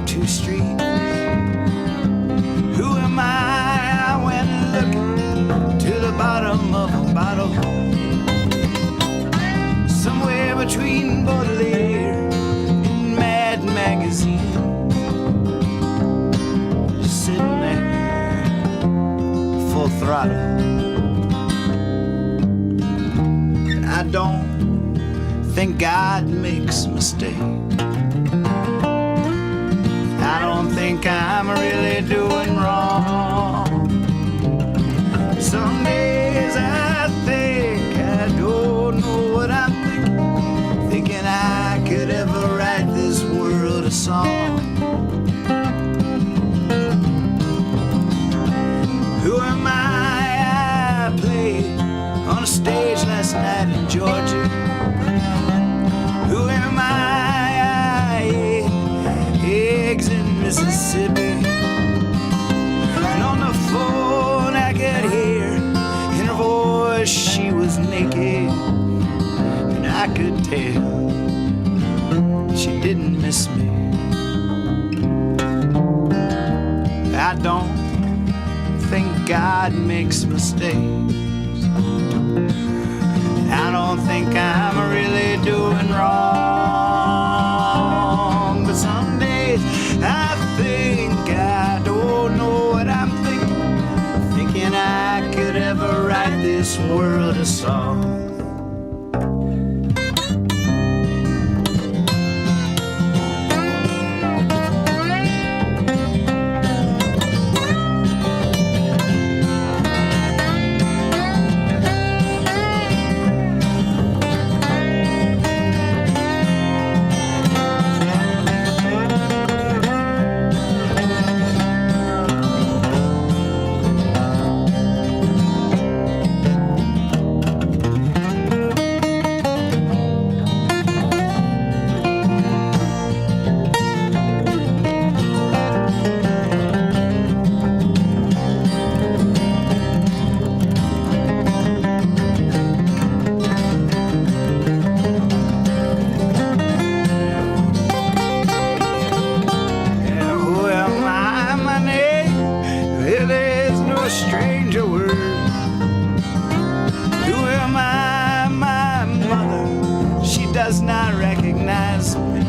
two streets. Who am I? I went looking to the bottom of a bottle, somewhere between Baudelaire and Mad Magazine. Just sitting there, full throttle. And I don't think God makes mistakes. I don't think I'm really doing wrong. Some days I think I don't know what I'm thinking, thinking I could ever write this world a song. Who am I? I played on a stage last night in Georgia. Who am I? I ate eggs in Mississippi. And on the phone I could hear in her voice she was naked. And I could tell she didn't miss me. I don't think God makes mistakes. I don't think I'm really doing wrong. But some days I think I don't know what I'm thinking, thinking I could ever write this world a song. Does not recognize me.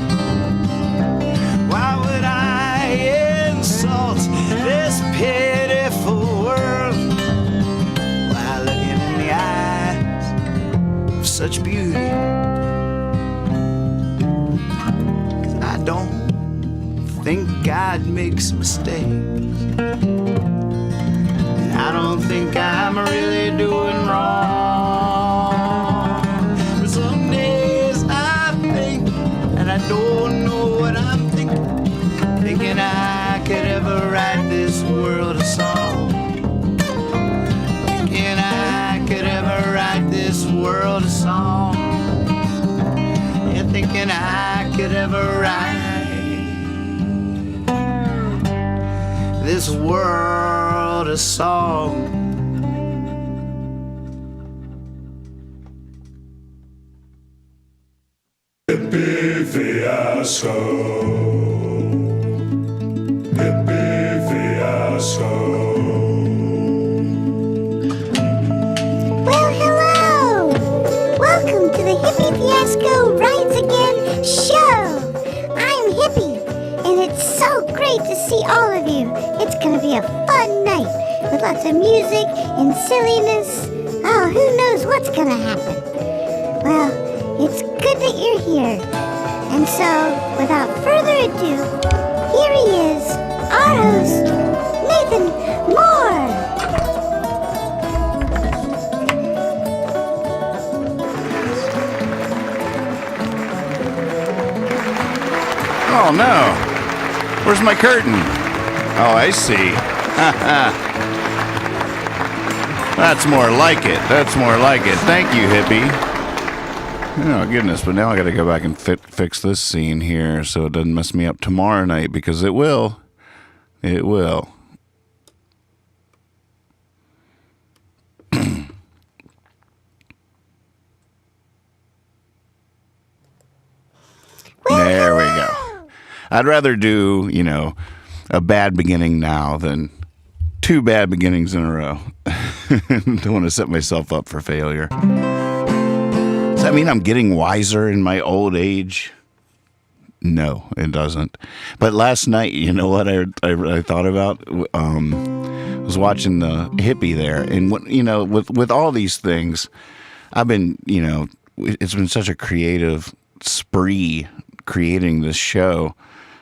Why would I insult this pitiful world while looking in the eyes of such beauty? 'Cause I don't think God makes mistakes. And I don't think I'm really doing wrong. But some days I think, and I don't know what I'm thinking, thinking I could ever write this world a song. Thinking I could ever write this world a song. Yeah, thinking I could ever write this world a song. Hippie fiasco. Hippie fiasco. Well, hello! Welcome to the Hippie Fiasco Rides Again show! I'm Hippie, and it's so great to see all of you. It's gonna be a fun night with lots of music and silliness. Oh, who knows what's gonna happen? Well, it's good that you're here. And so, without further ado, here he is, our host, Nathan Moore. Oh no! Where's my curtain? Oh, I see. That's more like it. That's more like it. Thank you, hippie. Oh, goodness, but now I gotta go back and fix this scene here so it doesn't mess me up tomorrow night, because it will. It will. There we go. I'd rather do, a bad beginning now than 2 bad beginnings in a row. Don't want to set myself up for failure. Does that mean I'm getting wiser in my old age? No, it doesn't. But last night, you know what I thought about? I was watching the hippie there, and with all these things, I've been, it's been such a creative spree creating this show,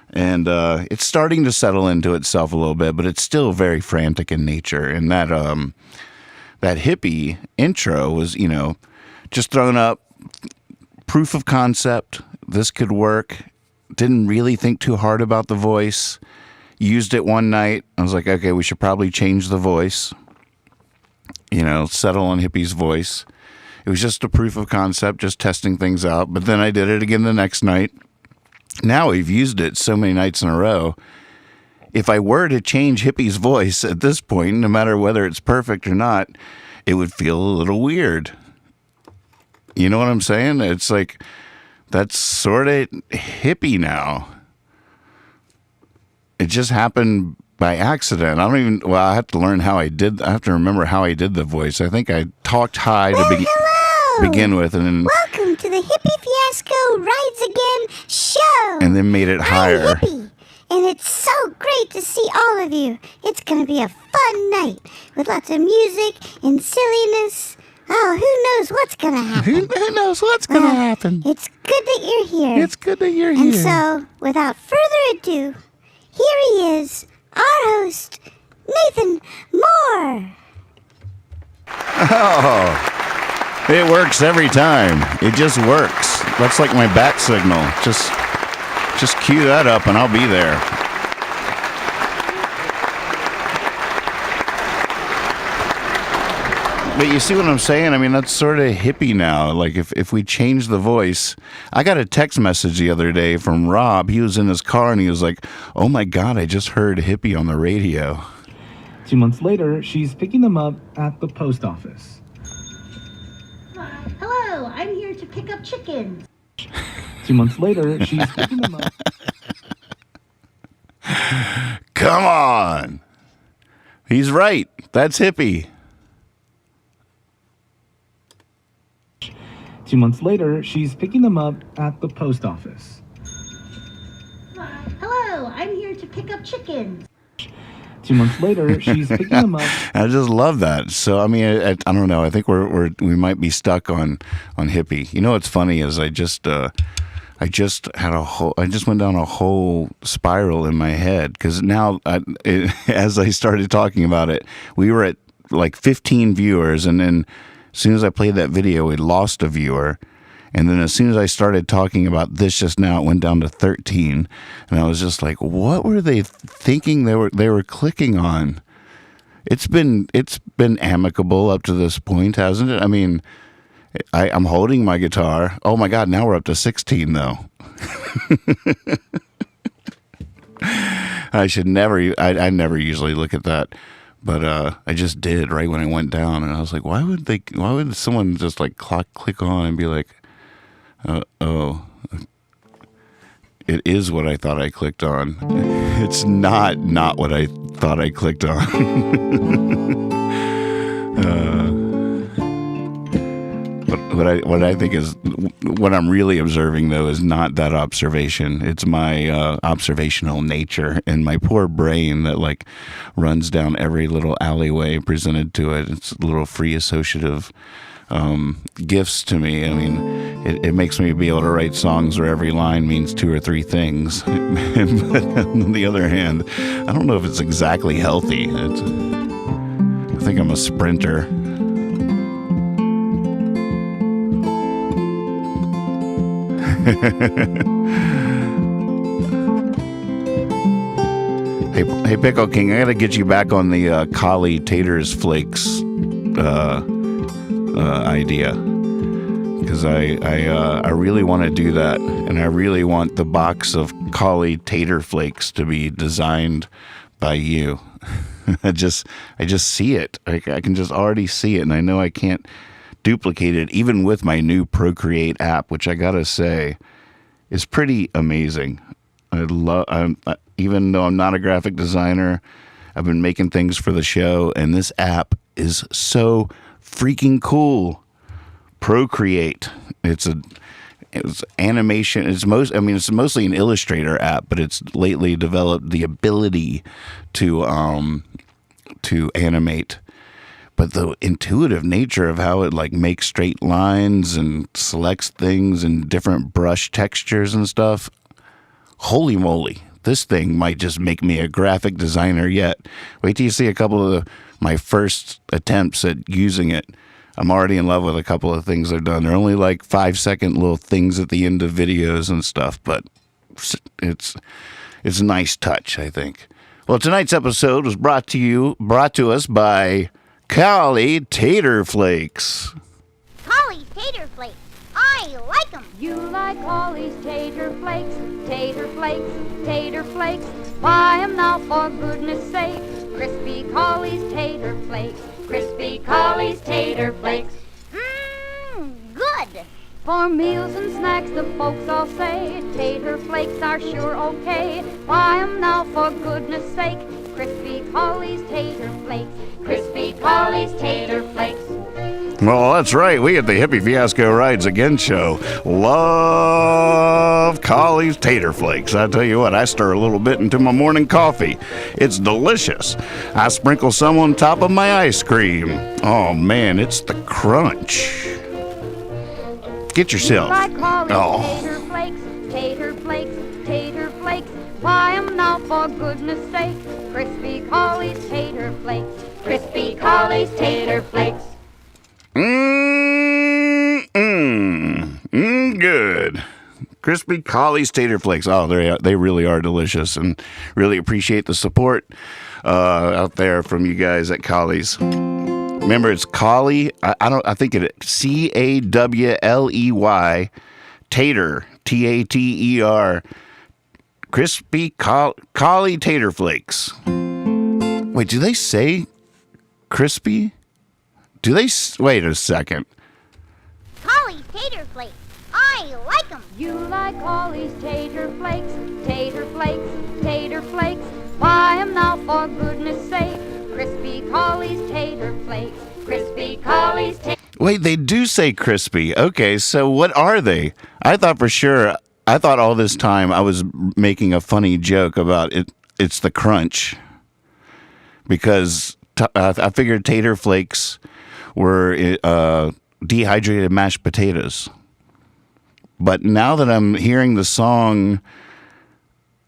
and it's starting to settle into itself a little bit, but it's still very frantic in nature. And that hippie intro was, just thrown up, proof of concept. This could work. Didn't really think too hard about the voice. Used it one night. I was like, okay, we should probably change the voice. Settle on Hippie's voice. It was just a proof of concept, just testing things out. But then I did it again the next night. Now we've used it so many nights in a row. If I were to change Hippie's voice at this point, no matter whether it's perfect or not, it would feel a little weird. You know what I'm saying? It's like, that's sort of hippie now. It just happened by accident. I have to learn how I have to remember how I did the voice. I think I talked high to begin with, and then Welcome to the Hippie Fiasco Rides Again show. And then made it higher. I'm Hippie, and it's so great to see all of you. It's going to be a fun night with lots of music and silliness. Oh, who knows what's going to happen? Who knows what's going to happen? It's good that you're here. It's good that you're And here. so, without further ado, here he is, our host, Nathan Moore. Oh, it works every time. It just works. That's like my bat signal. Just cue that up and I'll be there. But you see what I'm saying? I mean, that's sort of hippie now. Like, if we change the voice. I got a text message the other day from Rob. He was in his car, and he was like, oh, my God, I just heard hippie on the radio. 2 months later, she's picking them up at the post office. Hello, I'm here to pick up chickens. 2 months later, she's picking them up. Come on. He's right. That's hippie. 2 months later, she's picking them up at the post office. Hello, I'm here to pick up chickens. 2 months later, she's picking them up. I just love that. So I mean, I don't know. I think we might be stuck on hippie. You know what's funny is I just went down a whole spiral in my head because now as I started talking about it, we were at like 15 viewers, and then as soon as I played that video, we lost a viewer. And then as soon as I started talking about this just now, it went down to 13. And I was just like, what were they thinking they were clicking on? It's been amicable up to this point, hasn't it? I mean, I'm holding my guitar. Oh my God, now we're up to 16 though. I never usually look at that. But I just did right when I went down, and I was like, why would someone just like click on and be like, oh, it is what I thought I clicked on. It's not what I thought I clicked on. But what I think is what I'm really observing though is not that observation. It's my observational nature and my poor brain that like runs down every little alleyway presented to it. It's little free associative gifts to me. I mean, it makes me be able to write songs where every line means 2 or 3 things. But on the other hand, I don't know if it's exactly healthy. I think I'm a sprinter. Hey, Pickle King, I gotta get you back on the Collie Taters Flakes idea, because I really want to do that, and I really want the box of Collie Tater Flakes to be designed by you. I just see it. I can just already see it, and I know I can't duplicate it even with my new Procreate app, which I gotta say is pretty amazing. Even though I'm not a graphic designer, I've been making things for the show, and this app is so freaking cool. Procreate. It's animation. It's mostly an Illustrator app, but it's lately developed the ability to animate. But the intuitive nature of how it like makes straight lines and selects things and different brush textures and stuff. Holy moly. This thing might just make me a graphic designer yet. Wait till you see a couple of my first attempts at using it. I'm already in love with a couple of things they've done. They're only like 5-second little things at the end of videos and stuff, but it's a nice touch, I think. Well, tonight's episode was brought to us by Collie Tater Flakes. Polly's Tater Flakes. I like them. You like Collie's tater flakes, tater flakes, tater flakes. Buy 'em now for goodness sake. Crispy Collie's tater flakes, crispy Collie's tater flakes. Mmm, good. For meals and snacks, the folks all say tater flakes are sure okay. Buy 'em now for goodness sake. Crispy Collie's tater flakes, crispy Collie's tater flakes. Well, that's right. We at the Hippie Fiasco Rides Again show love Collie's Tater Flakes. I tell you what, I stir a little bit into my morning coffee. It's delicious. I sprinkle some on top of my ice cream. Oh, man, it's the crunch. Get yourself. Like Collie's tater flakes, tater flakes, tater flakes. Buy 'em now for goodness sake. Crispy Collie's tater flakes, crispy Collie's tater flakes. Good. Crispy Collie's Tater Flakes. Oh, they really are delicious, and really appreciate the support out there from you guys at Collie's. Remember, it's Collie. I think it Cawley Tater Tater. Crispy Collie Tater Flakes. Wait, do they say crispy? Do they? Wait a second. Polly's Tater Flakes. I like them. You like Collie's tater flakes, tater flakes, tater flakes. Buy 'em now for goodness sake. Crispy Collie's tater flakes, crispy Collie's tater. Wait, they do say crispy. Okay, so what are they? I thought all this time I was making a funny joke about it. It's the crunch. Because I figured tater flakes were dehydrated mashed potatoes. But now that I'm hearing the song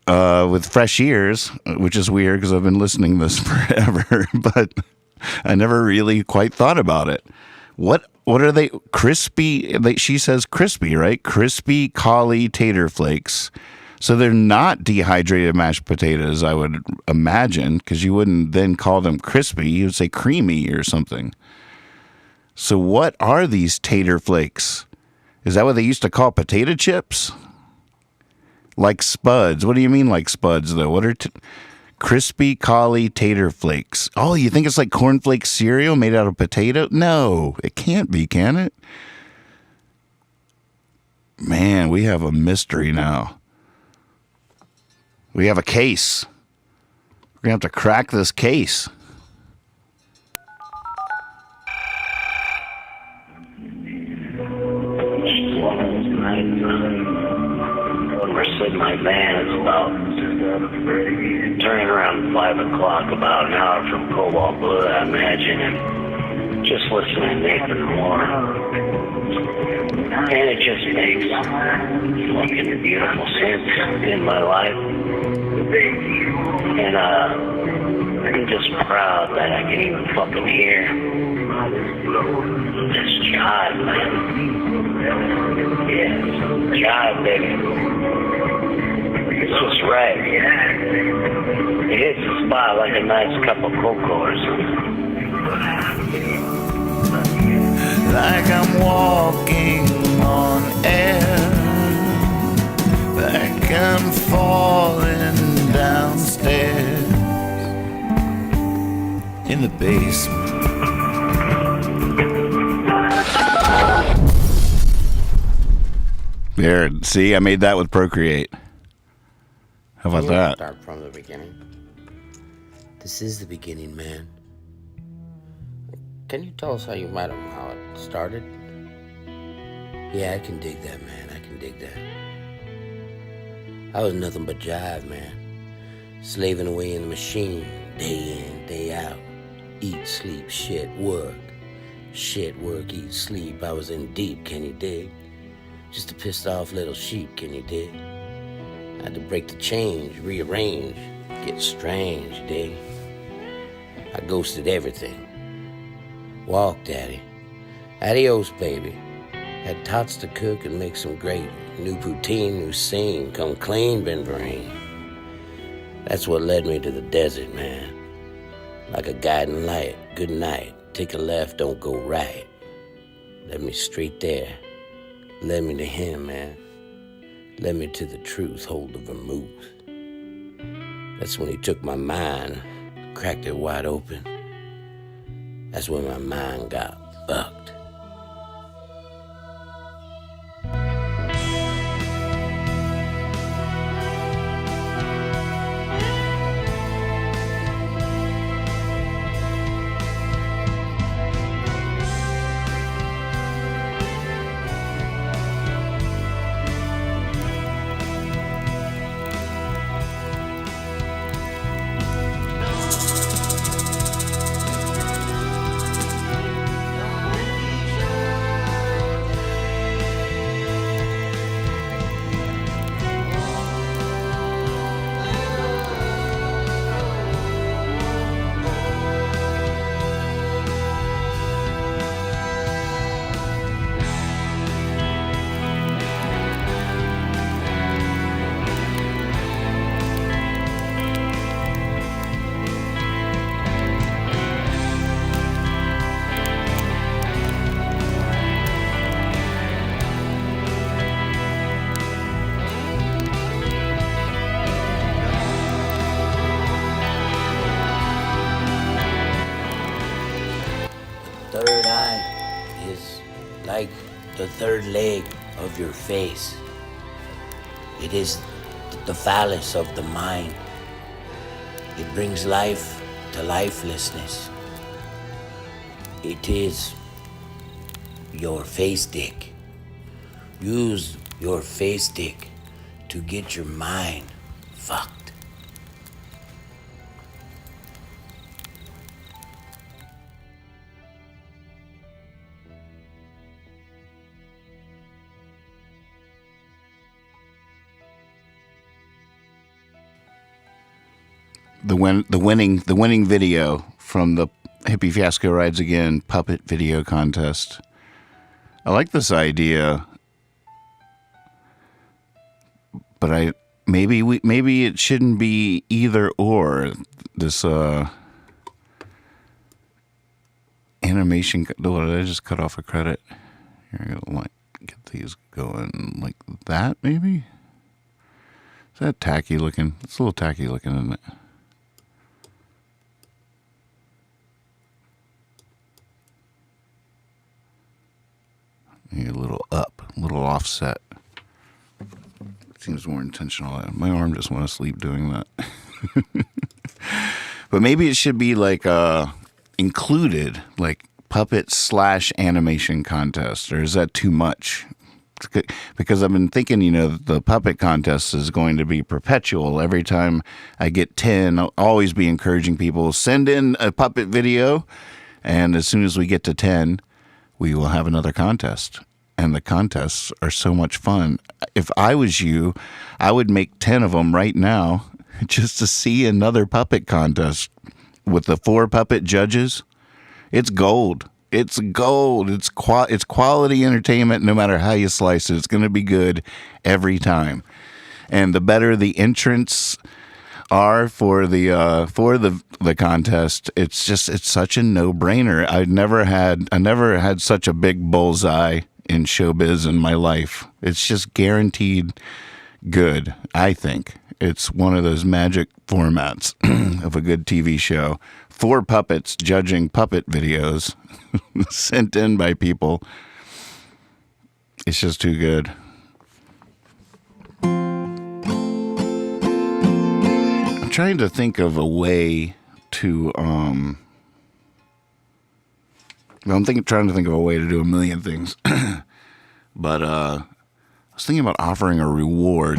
with fresh ears, which is weird because I've been listening to this forever, but I never really quite thought about it. What are they? Crispy? She says crispy, right? Crispy Collie Tater Flakes. So they're not dehydrated mashed potatoes, I would imagine, because you wouldn't then call them crispy. You would say creamy or something. So what are these tater flakes? Is that what they used to call potato chips? Like spuds. What do you mean like spuds, though? What are crispy Collie Tater Flakes? Oh, you think it's like cornflake cereal made out of potato? No, it can't be, can it? Man, we have a mystery now. We have a case. We're going to have to crack this case. When we're sitting in my van, it's about turning around 5 o'clock, about an hour from Cobalt Blue, I imagine, and just listening to Nathan Moore. And it just makes fucking beautiful sense in my life. And I'm just proud that I can even fucking hear this jive, man. Yeah, jive, baby. It's just right. It hits the spot like a nice cup of cocoa or something. Like I'm walking on air, like I'm falling downstairs in the basement. There, see, I made that with Procreate. How about We'll that? Start from the beginning. This is the beginning, man. Can you tell us how you met him, how it started? Yeah, I can dig that, man. I can dig that. I was nothing but jive, man. Slaving away in the machine, day in, day out. Eat, sleep, shit, work. Shit, work, eat, sleep. I was in deep, can you dig? Just a pissed off little sheep, can you dig? I had to break the change, rearrange, get strange, dig? I ghosted everything. Walk, daddy. Adios, baby. Had tots to cook and make some gravy. New poutine, new scene. Come clean, Ben Vereen. That's what led me to the desert, man. Like a guiding light. Good night. Take a left, don't go right. Led me straight there. Led me to him, man. Led me to the truth, hold the vermouth. That's when he took my mind, cracked it wide open. That's when my mind got fucked. Third eye is like the third leg of your face. It is the phallus of the mind. It brings life to lifelessness. It is your face dick. Use your face dick to get your mind fucked. The winning video from the Hippie Fiasco Rides Again puppet video contest. I like this idea, but maybe it shouldn't be either or. This animation. Oh, did I just cut off a credit? Here, I gotta like get these going like that. Maybe is that tacky looking? It's a little tacky looking, isn't it? Maybe a little up, a little offset. Seems more intentional. My arm just went to sleep doing that. But maybe it should be like included, like puppet / animation contest, or is that too much? Because I've been thinking, the puppet contest is going to be perpetual. Every time I get 10, I'll always be encouraging people, send in a puppet video, and as soon as we get to 10, we will have another contest. And the contests are so much fun. If I was you, I would make 10 of them right now just to see another puppet contest with the 4 puppet judges. It's gold. It's gold. It's quality entertainment no matter how you slice it. It's going to be good every time. And the better the entrants are for the contest, it's such a no-brainer. I never had such a big bullseye in showbiz in my life. It's just guaranteed good. I think it's one of those magic formats of a good TV show. 4 puppets judging puppet videos sent in by people. It's just too good. trying to think of a way to trying to think of a way to do a million things. But I was thinking about offering a reward.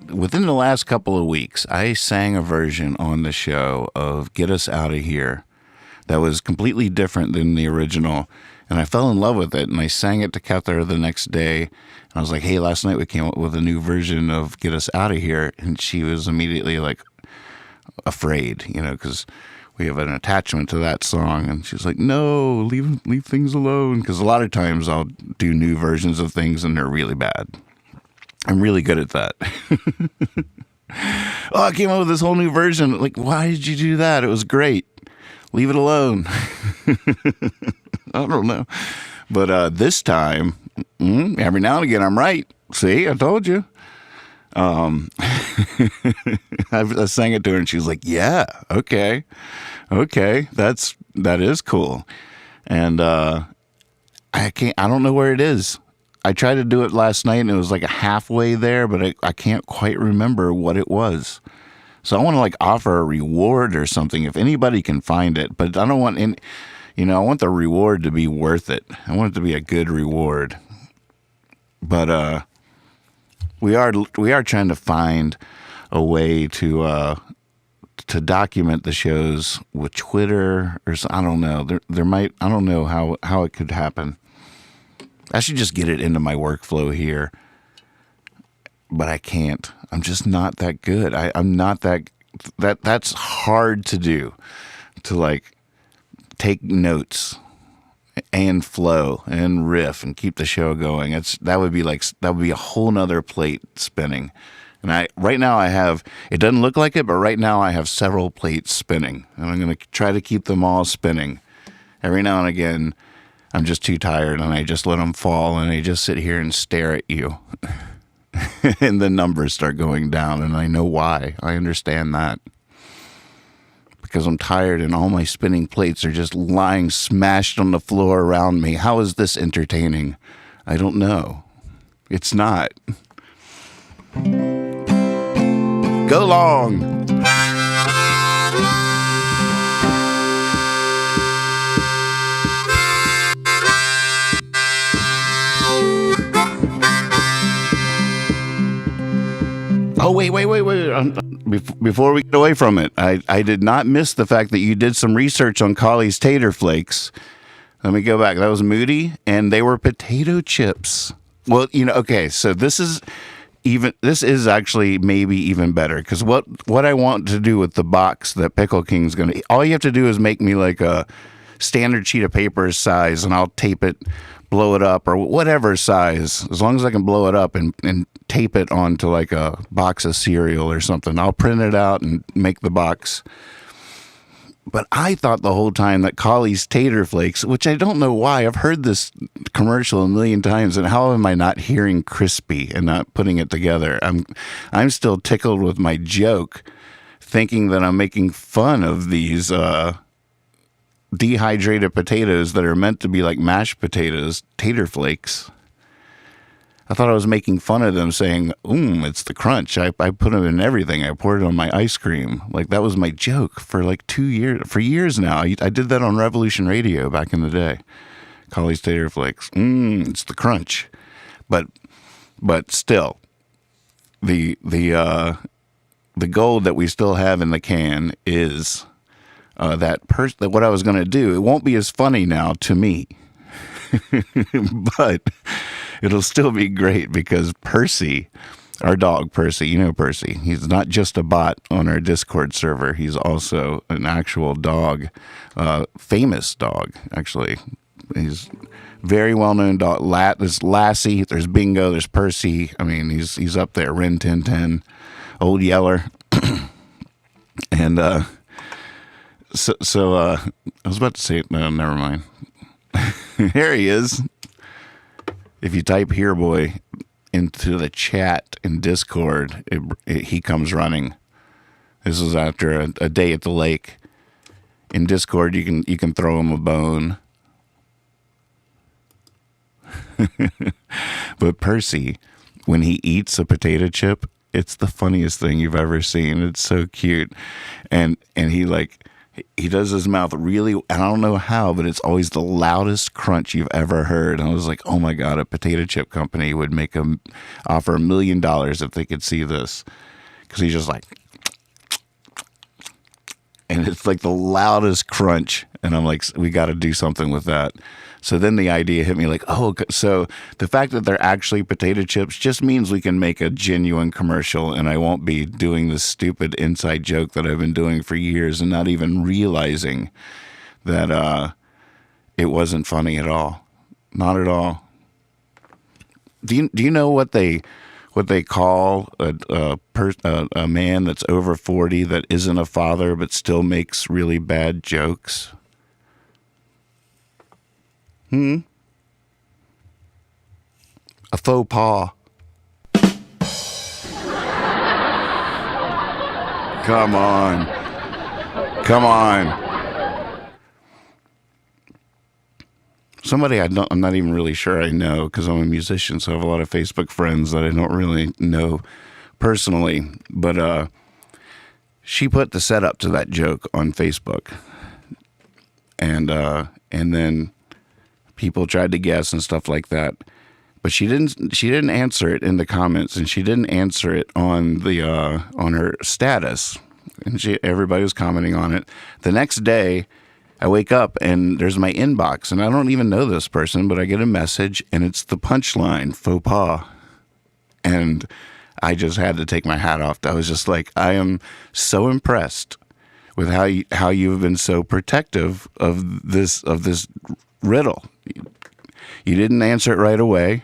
Within the last couple of weeks, I sang a version on the show of Get Us Out of Here that was completely different than the original. And I fell in love with it, and I sang it to Cather the next day. And I was like, hey, last night we came up with a new version of Get Us Out of Here. And she was immediately like afraid, because we have an attachment to that song. And she's like, no, leave things alone. Because a lot of times I'll do new versions of things and they're really bad. I'm really good at that. Oh, I came up with this whole new version. Like, why did you do that? It was great. Leave it alone. I don't know. But this time, every now and again, I'm right. See, I told you. I sang it to her and she was like, yeah, okay, that is cool. And I don't know where it is. I tried to do it last night and it was like a halfway there, but I can't quite remember what it was. So I want to like offer a reward or something if anybody can find it, but I don't want I want the reward to be worth it. I want it to be a good reward. But we are trying to find a way to document the shows with Twitter or I don't know. There might, I don't know how it could happen. I should just get it into my workflow here. But I can't. I'm just not that good. I'm not that's hard to do, to like take notes and flow and riff and keep the show going. That would be a whole nother plate spinning. And right now I have, it doesn't look like it, but right now I have several plates spinning and I'm going to try to keep them all spinning. Every now and again, I'm just too tired and I just let them fall and I just sit here and stare at you. And the numbers start going down, and I know why. I understand that. Because I'm tired and all my spinning plates are just lying smashed on the floor around me. How is this entertaining? I don't know. It's not. Go long! Oh, wait. Before we get away from it, I did not miss the fact that you did some research on Collie's Tater Flakes. Let me go back. That was Moody, and they were potato chips. Well, okay, so this is actually maybe even better, because what I want to do with the box that Pickle King's going to, all you have to do is make me like a standard sheet of paper size, and I'll tape it, blow it up, or whatever size, as long as I can blow it up and tape it onto like a box of cereal or something. I'll print it out and make the box. But I thought the whole time that Collie's Tater Flakes, which I don't know why, I've heard this commercial a million times, and how am I not hearing crispy and not putting it together? I'm still tickled with my joke, thinking that I'm making fun of these dehydrated potatoes that are meant to be like mashed potatoes, tater flakes. I thought I was making fun of them, saying, it's the crunch. I put them in everything. I poured it on my ice cream. Like, that was my joke for like 2 years. For years now. I did that on Revolution Radio back in the day. Collie's Tater Flakes. It's the crunch. But still, the gold that we still have in the can is that what I was going to do. It won't be as funny now to me. But it'll still be great because Percy, our dog Percy, Percy, he's not just a bot on our Discord server. He's also an actual dog, famous dog, actually. He's very well-known dog. There's Lassie, there's Bingo, there's Percy. I mean, he's up there. Rin Tin Tin, Old Yeller. And so I was about to say it. No, never mind. Here he is. If you type "Here Boy" into the chat in Discord, he comes running. This was after a day at the lake. In Discord, you can throw him a bone. But Percy, when he eats a potato chip, it's the funniest thing you've ever seen. It's so cute. And he does his mouth really, and I don't know how, but it's always the loudest crunch you've ever heard. And I was like, oh my God, a potato chip company would offer $1 million if they could see this. Because he's just like, and it's like the loudest crunch. And I'm like, we got to do something with that. So then the idea hit me like, oh, so the fact that they're actually potato chips just means we can make a genuine commercial, and I won't be doing this stupid inside joke that I've been doing for years and not even realizing that it wasn't funny at all. Not at all. Do you know what they call a man that's over 40 that isn't a father but still makes really bad jokes? A faux pas. Come on. Somebody I'm not even really sure I know, because I'm a musician, so I have a lot of Facebook friends that I don't really know personally. But she put the setup to that joke on Facebook, and then people tried to guess and stuff like that, but she didn't answer it in the comments, and she didn't answer it on the on her status, and everybody was commenting on it. The next day, I wake up and there's my inbox, and I don't even know this person, but I get a message, and it's the punchline, faux pas, and I just had to take my hat off. I was just like, I am so impressed with how you've been so protective of this riddle. You didn't answer it right away.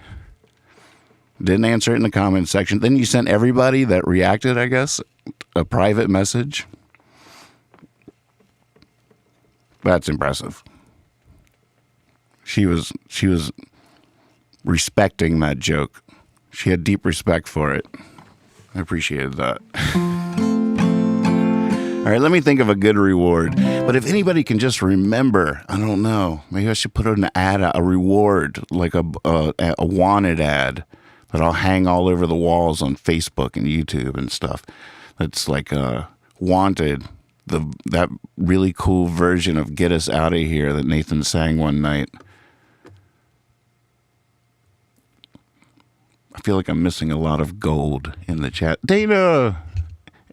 Didn't answer it in the comment section. Then you sent everybody that reacted, I guess, a private message. That's impressive. She was respecting that joke. She had deep respect for it. I appreciated that. All right, let me think of a good reward. But if anybody can just remember, I don't know, maybe I should put an ad, a reward, like a wanted ad that I'll hang all over the walls on Facebook and YouTube and stuff. That's like wanted, that really cool version of "Get Us Out of Here" that Nathan sang one night. I feel like I'm missing a lot of gold in the chat. Dana!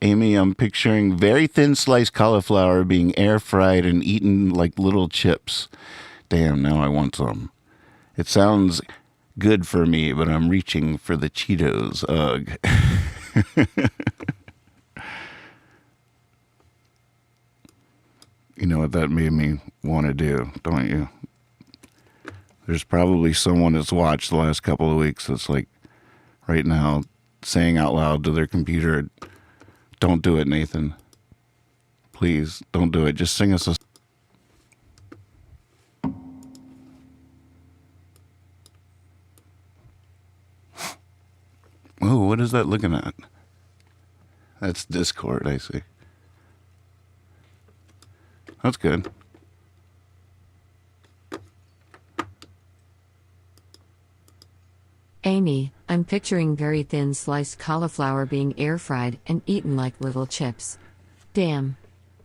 Amy, I'm picturing very thin sliced cauliflower being air fried and eaten like little chips. Damn, now I want some. It sounds good for me, but I'm reaching for the Cheetos. Ugh. You know what that made me want to do, don't you? There's probably someone that's watched the last couple of weeks that's like right now saying out loud to their computer, "Don't do it, Nathan. Please, don't do it. Just sing us a..." Oh, what is that looking at? That's Discord, I see. That's good. Amy, I'm picturing very thin sliced cauliflower being air fried and eaten like little chips. Damn.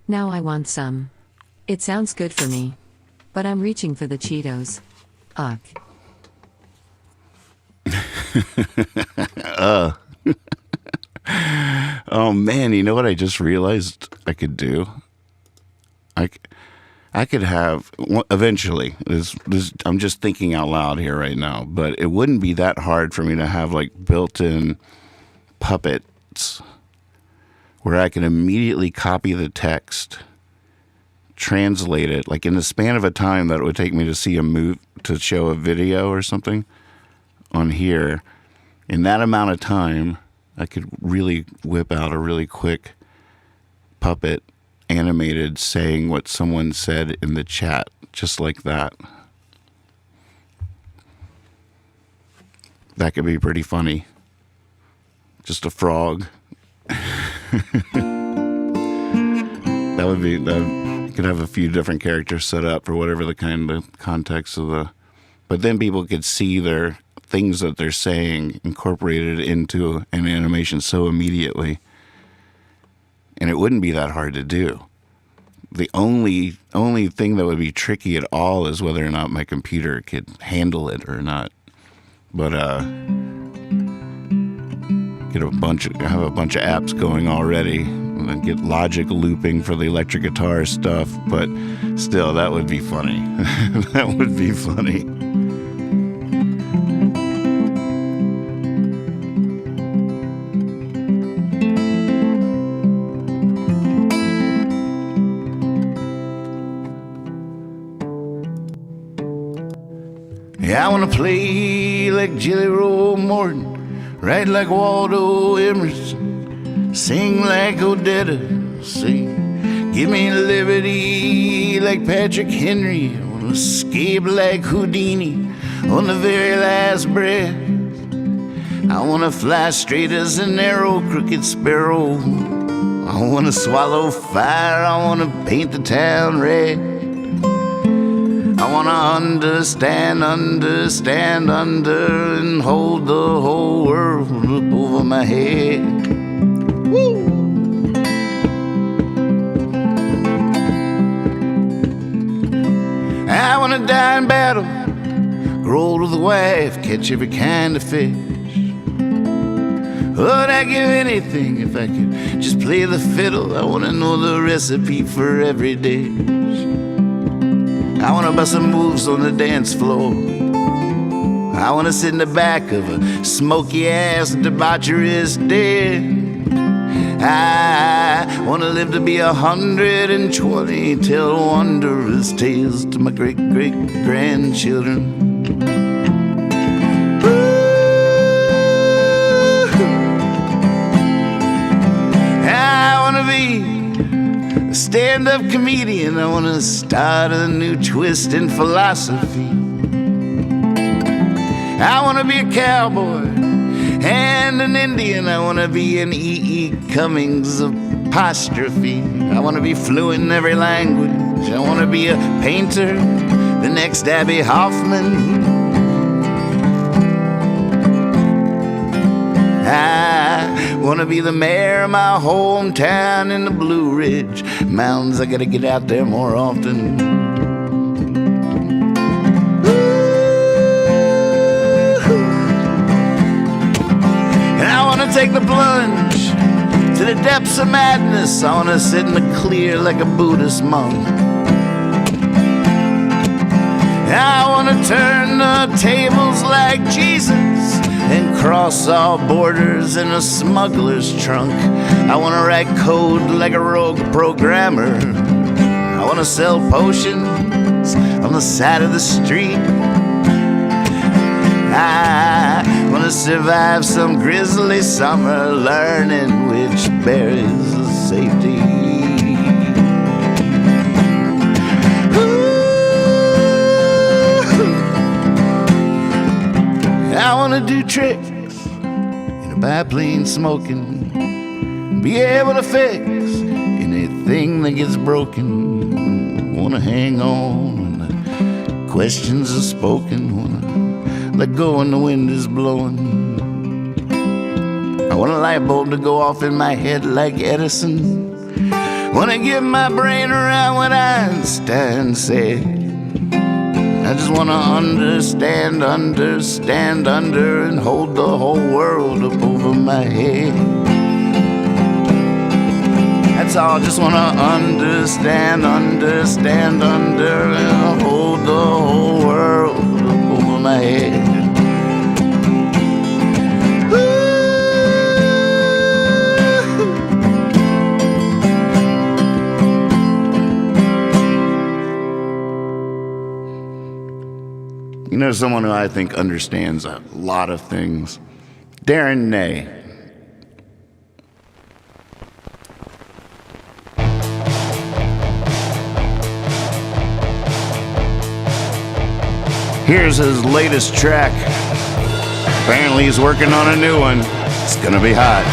Now I want some. It sounds good for me. But I'm reaching for the Cheetos. Ugh. Oh man, you know what I just realized I could do? I could have, eventually, I'm just thinking out loud here right now, but it wouldn't be that hard for me to have like built-in puppets where I can immediately copy the text, translate it, like in the span of a time that it would take me to see to show a video or something on here. In that amount of time, I could really whip out a really quick puppet animated saying what someone said in the chat, just like that. That could be pretty funny. Just a frog. You could have a few different characters set up for whatever the kind of context of the, but then people could see their things that they're saying incorporated into an animation so immediately. And it wouldn't be that hard to do. The only thing that would be tricky at all is whether or not my computer could handle it or not. But I have a bunch of apps going already, and then get Logic looping for the electric guitar stuff. But still, that would be funny. That would be funny. Yeah, I want to play like Jelly Roll Morton, write like Waldo Emerson, sing like Odetta, sing. Give me liberty like Patrick Henry. I want to escape like Houdini on the very last breath. I want to fly straight as an arrow, crooked sparrow. I want to swallow fire. I want to paint the town red. I wanna understand under, and hold the whole world up over my head. Woo! I wanna die in battle, grow old with a wife, catch every kind of fish. Would I give anything if I could just play the fiddle? I wanna know the recipe for every dish. I wanna bust some moves on the dance floor. I wanna sit in the back of a smoky-ass debaucherist den. I wanna live to be 120, tell wondrous tales to my great-great-grandchildren. I wanna be a stand-up comedian. I want to start a new twist in philosophy. I want to be a cowboy and an Indian. I want to be an E.E. Cummings apostrophe. I want to be fluent in every language. I want to be a painter, the next Abby Hoffman. I wanna be the mayor of my hometown in the Blue Ridge Mountains. I gotta get out there more often. And I wanna take the plunge to the depths of madness. I wanna sit in the clear like a Buddhist monk. I wanna turn the tables like Jesus and cross all borders in a smuggler's trunk. I wanna write code like a rogue programmer. I wanna sell potions on the side of the street. I wanna survive some grisly summer, learning which berries are safe to eat. I wanna do tricks in a biplane smoking, be able to fix anything that gets broken. Wanna hang on when the questions are spoken. Wanna let go when the wind is blowing. I want a light bulb to go off in my head like Edison. Wanna give my brain around what Einstein said. I just wanna understand under, and hold the whole world up over my head. That's all, I just wanna understand under, and hold the whole world up over my head. You know, someone who I think understands a lot of things, Darren Ney. Here's his latest track. Apparently he's working on a new one. It's gonna be hot.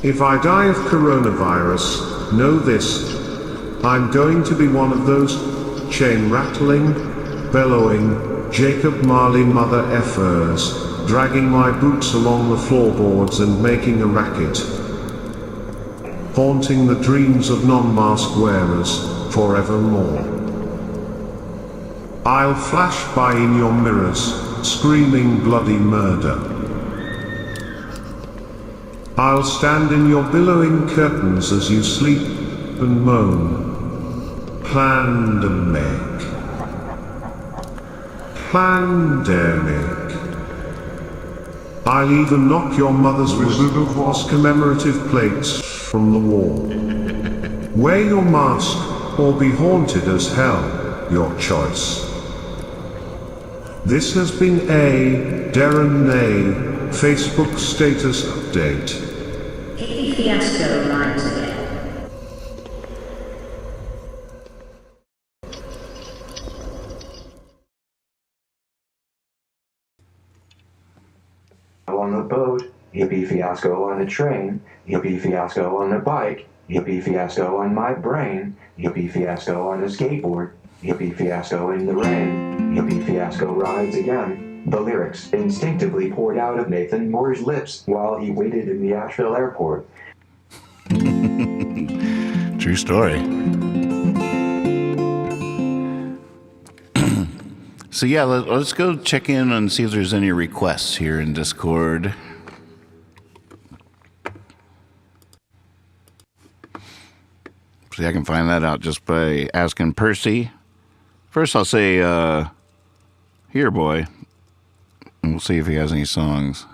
If I die of coronavirus, know this. I'm going to be one of those chain rattling, bellowing, Jacob Marley mother effers, dragging my boots along the floorboards and making a racket. Haunting the dreams of non-mask wearers, forevermore. I'll flash by in your mirrors, screaming bloody murder. I'll stand in your billowing curtains as you sleep and moan. Pandemic. Pandemic. I'll even knock your mother's Wizard commemorative plates from the wall. Wear your mask or be haunted as hell, your choice. This has been a Darren Nay Facebook status update. Fiasco lines again. On the boat, hippie fiasco on the train, hippie fiasco on the bike, hippie fiasco on my brain, hippie fiasco on the skateboard, hippie fiasco in the rain, hippie fiasco rides again. The lyrics instinctively poured out of Nathan Moore's lips while he waited in the Asheville airport. True story. So yeah, let's go check in and see if there's any requests here in Discord. See, I can find that out just by asking Percy. First I'll say, here boy. And we'll see if he has any songs.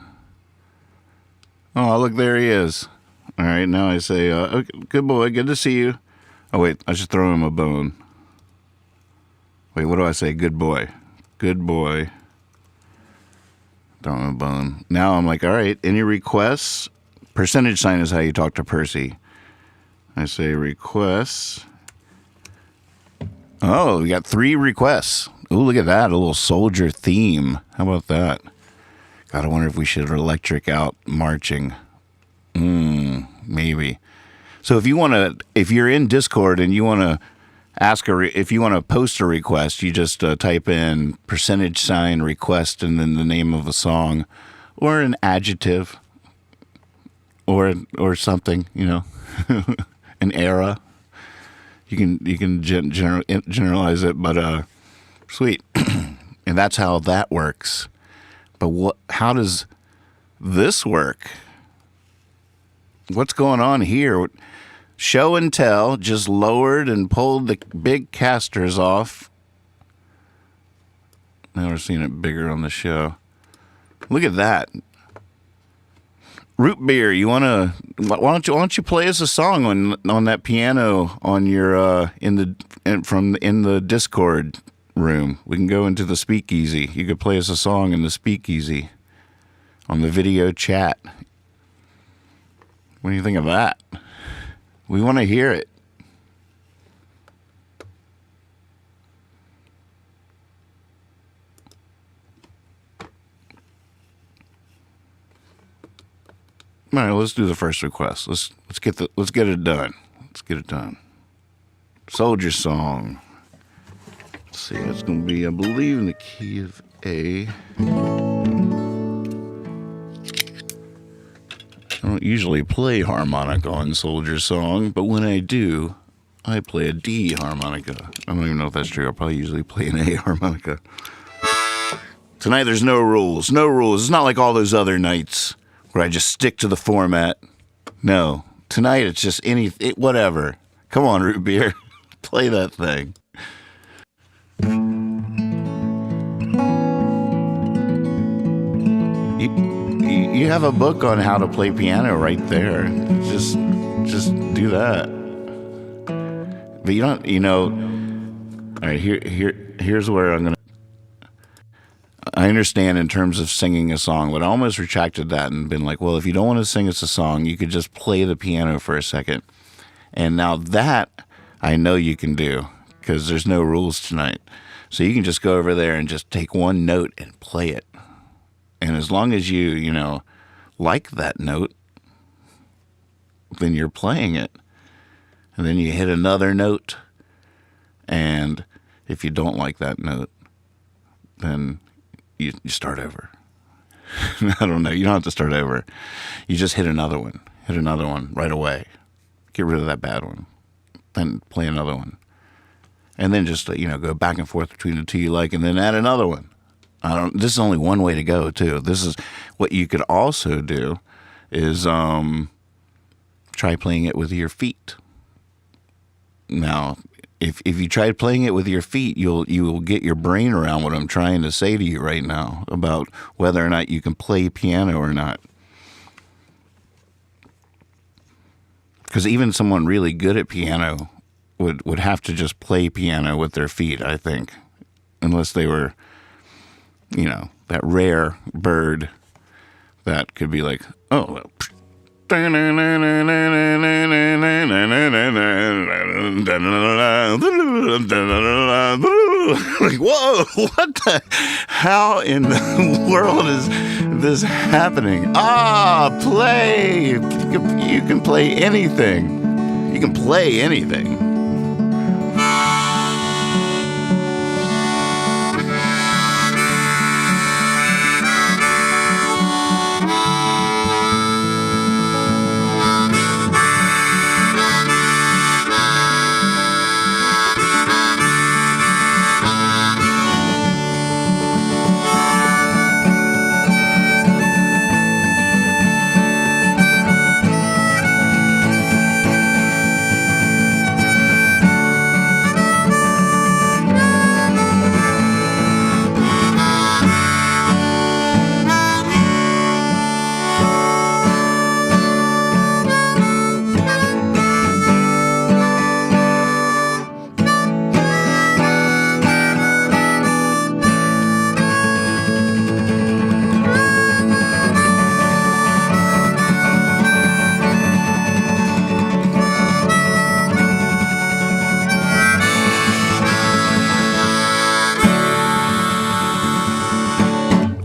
Oh, look, there he is. All right, now I say, okay, good boy, good to see you. Oh, wait, I should throw him a bone. Wait, what do I say? Good boy. Good boy. Throw him a bone. Now I'm like, all right, any requests? Percentage sign is how you talk to Percy. I say requests. Oh, we got 3 requests. Oh, look at that, a little soldier theme. How about that? God, I wonder if we should electric out marching. Maybe. So if you're in Discord and you want to if you want to post a request, you just type in percentage sign request and then the name of a song or an adjective, or something, an era. You can generalize it, but sweet, and that's how that works. But how does this work? What's going on here? Show and tell just lowered and pulled the big casters off. Now we're seeing it bigger on the show. Look at that. Root beer, why don't you play us a song on that piano on your in the Discord room? We can go into the speakeasy. You could play us a song in the speakeasy on the video chat. What do you think of that? We want to hear it. All right, let's do the first request. Let's get it done. Let's get it done. Soldier Song. Let's see, it's going to be, I believe, in the key of A. I don't usually play harmonica on Soldier Song, but when I do, I play a D harmonica. I don't even know if that's true. I'll probably usually play an A harmonica. Tonight there's no rules. No rules. It's not like all those other nights where I just stick to the format. No. Tonight it's just whatever. Come on, Root Beer. Play that thing. You have a book on how to play piano right there. Just do that. But you don't, all right, here's where I'm going to, I understand in terms of singing a song, but I almost retracted that and been like, well, if you don't want to sing us a song, you could just play the piano for a second. And now that I know you can do, because there's no rules tonight. So you can just go over there and just take one note and play it. And as long as you like that note, then you're playing it. And then you hit another note. And if you don't like that note, then you start over. I don't know. You don't have to start over. You just hit another one. Hit another one right away. Get rid of that bad one. Then play another one. And then just, go back and forth between the two you like, and then add another one. This is only one way to go, too. This is what you could also do is try playing it with your feet. Now, if you tried playing it with your feet, you will get your brain around what I'm trying to say to you right now about whether or not you can play piano or not. Because even someone really good at piano would have to just play piano with their feet, I think, unless they were, that rare bird that could be like, oh, well, like, whoa, what the, how in the world is this happening? Play. You can play anything. You can play anything.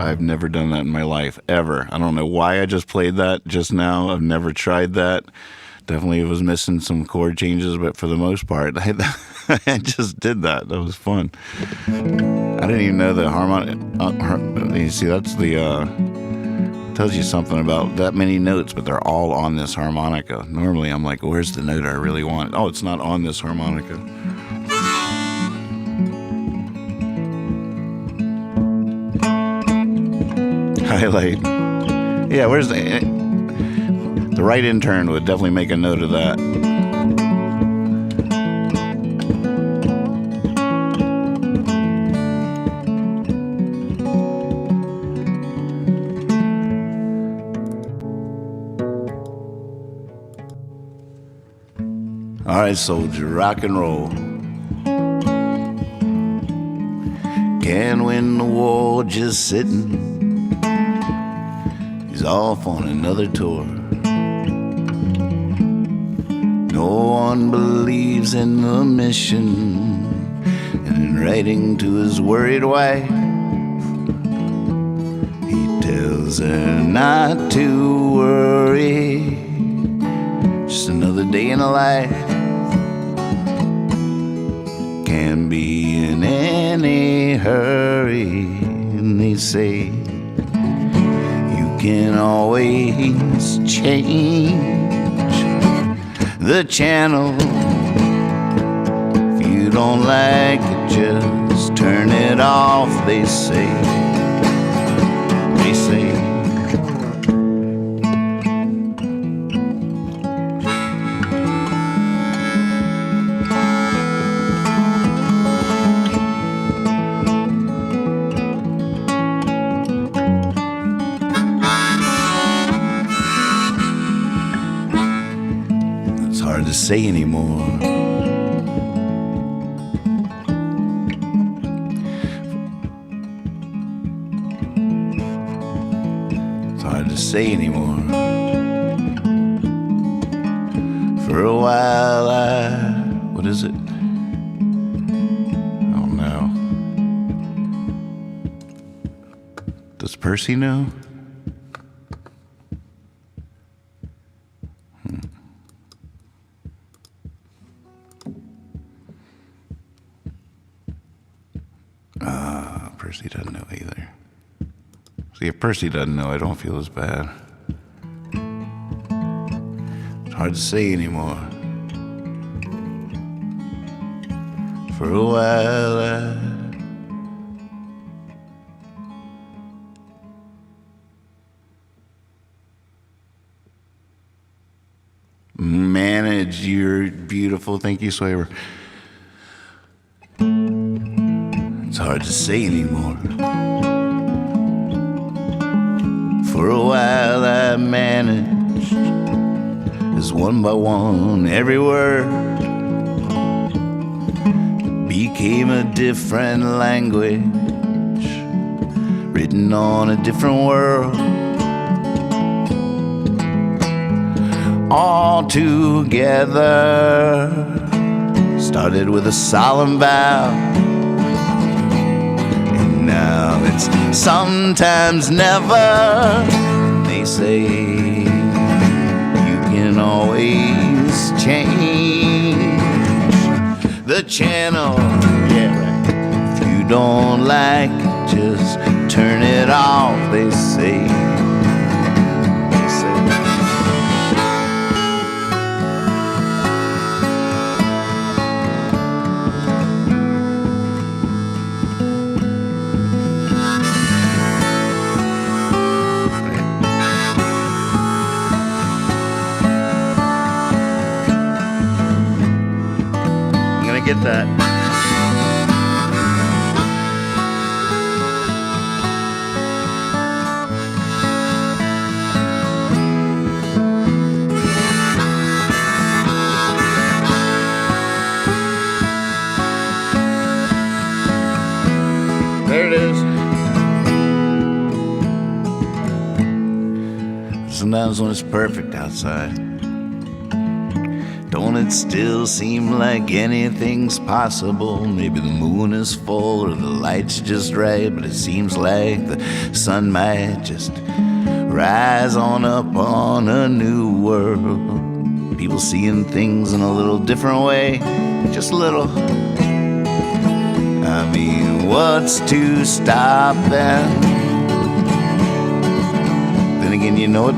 I've never done that in my life, ever. I don't know why I just played that just now. I've never tried that. Definitely was missing some chord changes, but for the most part, I just did that. That was fun. I didn't even know the harmonic. You see, that's the Tells you something about that many notes, but they're all on this harmonica. Normally I'm like, where's the note I really want? Oh, it's not on this harmonica. Highlight. Yeah, where's the right intern would definitely make a note of that. All right, soldier, rock and roll. Can't win the war just sitting. He's off on another tour. No one believes in the mission, and in writing to his worried wife, he tells her not to worry. Just another day in a life. Can be in any hurry, and they say you can always change the channel. If you don't like it, just turn it off, they say. They say. To say anymore. It's hard to say anymore. For a while what is it? Oh no. Does Percy know? Percy doesn't know either. See, if Percy doesn't know, I don't feel as bad. It's hard to say anymore. For a while, manage your beautiful. Thank you, Swaver. It's hard to say anymore. For a while I managed, as one by one every word became a different language, written on a different world. All together started with a solemn vow. Now it's sometimes never. They say you can always change the channel. Yeah, right. If you don't like it, just turn it off, they say. Get that. There it is. Sometimes when it's perfect outside, don't it still seem like anything's possible? Maybe the moon is full or the light's just right, but it seems like the sun might just rise on up on a new world. People seeing things in a little different way, just a little. I mean, what's to stop them? Then again, you know what?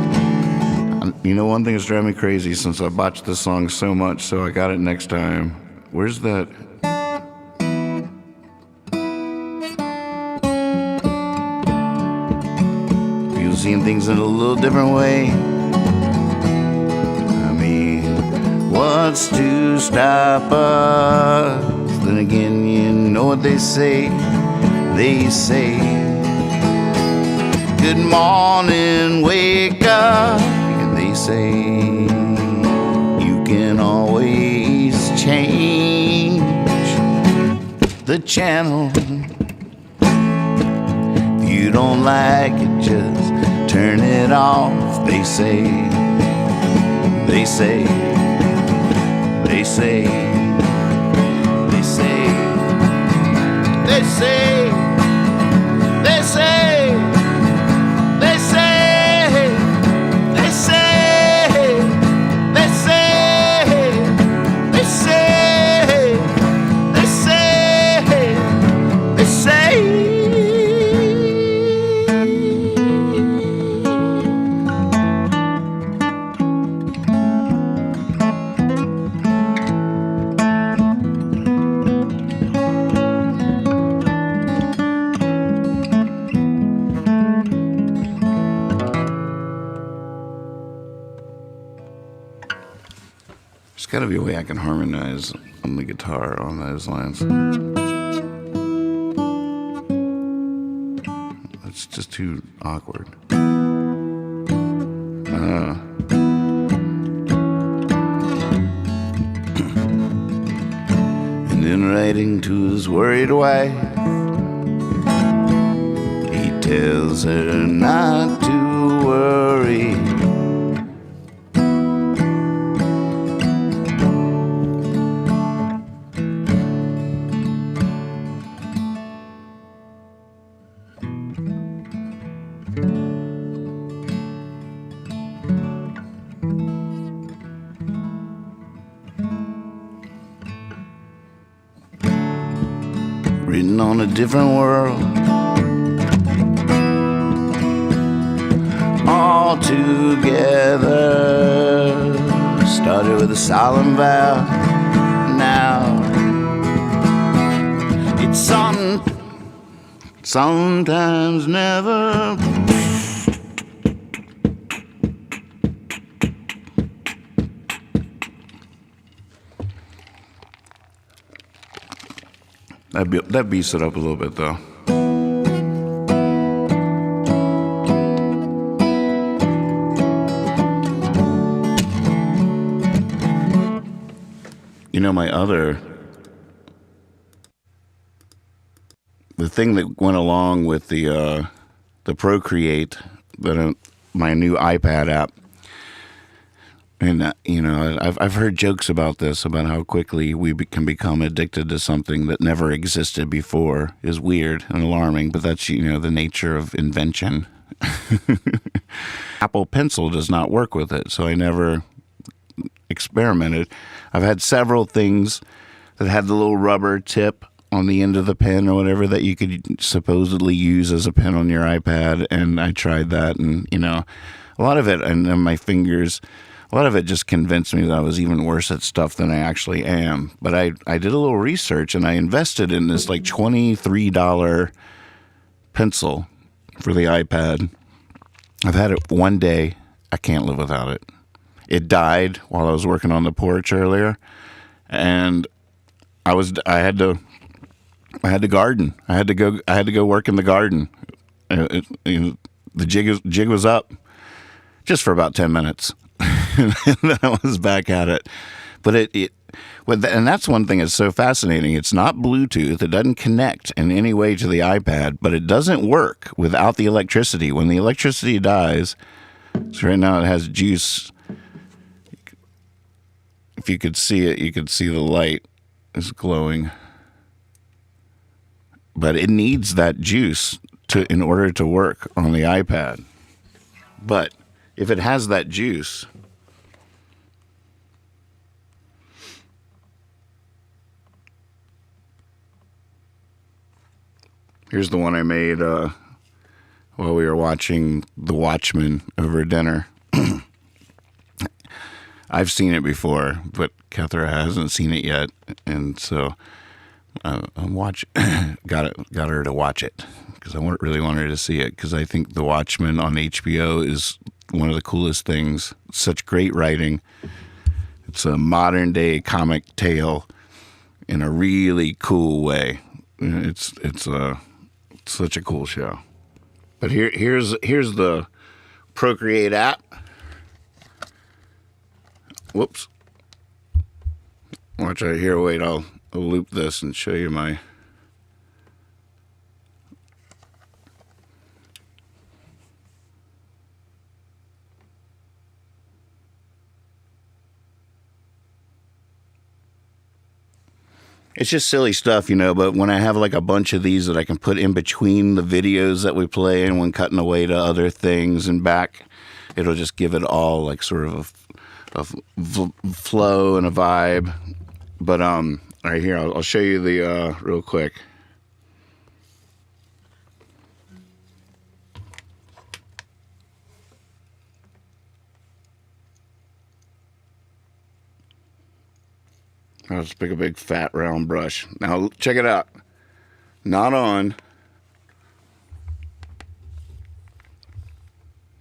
You know, one thing that's driving me crazy since I botched this song so much, so I got it next time. Where's that? People seeing things in a little different way. I mean, what's to stop us? Then again, you know what they say. They say, good morning, wake up. And they say, you can always change the channel. If you don't like it, just turn it off. They say, they say, they say, they say, they say, they say, they say, they say, they say, they say, they say, they say. There's gotta be a way I can harmonize on the guitar on those lines. It's just too awkward. And in writing to his worried wife, he tells her not to worry. Written on a different world, all together. Started with a solemn vow. Now it's sometimes never. That beats it up a little bit, though. You know, the thing that went along with the Procreate, my new iPad app. And, you know, I've heard jokes about this, about how quickly we can become addicted to something that never existed before. Is weird and alarming, but that's, you know, the nature of invention. Apple Pencil does not work with it, so I never experimented. I've had several things that had the little rubber tip on the end of the pen or whatever that you could supposedly use as a pen on your iPad, and I tried that, and, you know, a lot of it, and my fingers... A lot of it just convinced me that I was even worse at stuff than I actually am. But I did a little research, and I invested in this like $23 pencil for the iPad. I've had it one day. I can't live without it. It died while I was working on the porch earlier, and I had to garden. I had to go work in the garden. The jig was up just for about 10 minutes. And then I was back at it. But and that's one thing that's so fascinating. It's not Bluetooth. It doesn't connect in any way to the iPad, but it doesn't work without the electricity. When the electricity dies, so right now it has juice. If you could see it, you could see the light is glowing. But it needs that juice in order to work on the iPad. But if it has that juice, here's the one I made while we were watching The Watchmen over dinner. I've seen it before, but Kethra hasn't seen it yet, and so got her to watch it because I really want her to see it because I think The Watchmen on HBO is one of the coolest things. Such great writing. It's a modern day comic tale in a really cool way. It's such a cool show. But here's the Procreate app. Whoops. Watch right here. Wait, I'll loop this and show you my. It's just silly stuff, but when I have like a bunch of these that I can put in between the videos that we play and when cutting away to other things and back, it'll just give it all like sort of a flow and a vibe. But right here, I'll show you the real quick. I'll just pick a big fat round brush. Now check it out. Not on.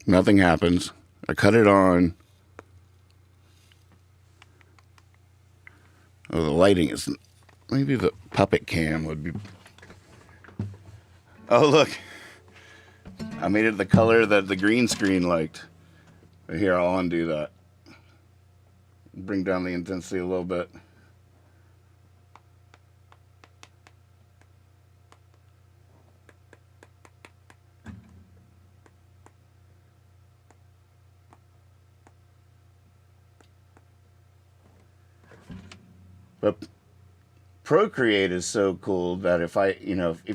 Nothing happens. I cut it on. Oh, the lighting is... Maybe the puppet cam would be... Oh, look. I made it the color that the green screen liked. Here, I'll undo that. Bring down the intensity a little bit. But Procreate is so cool that if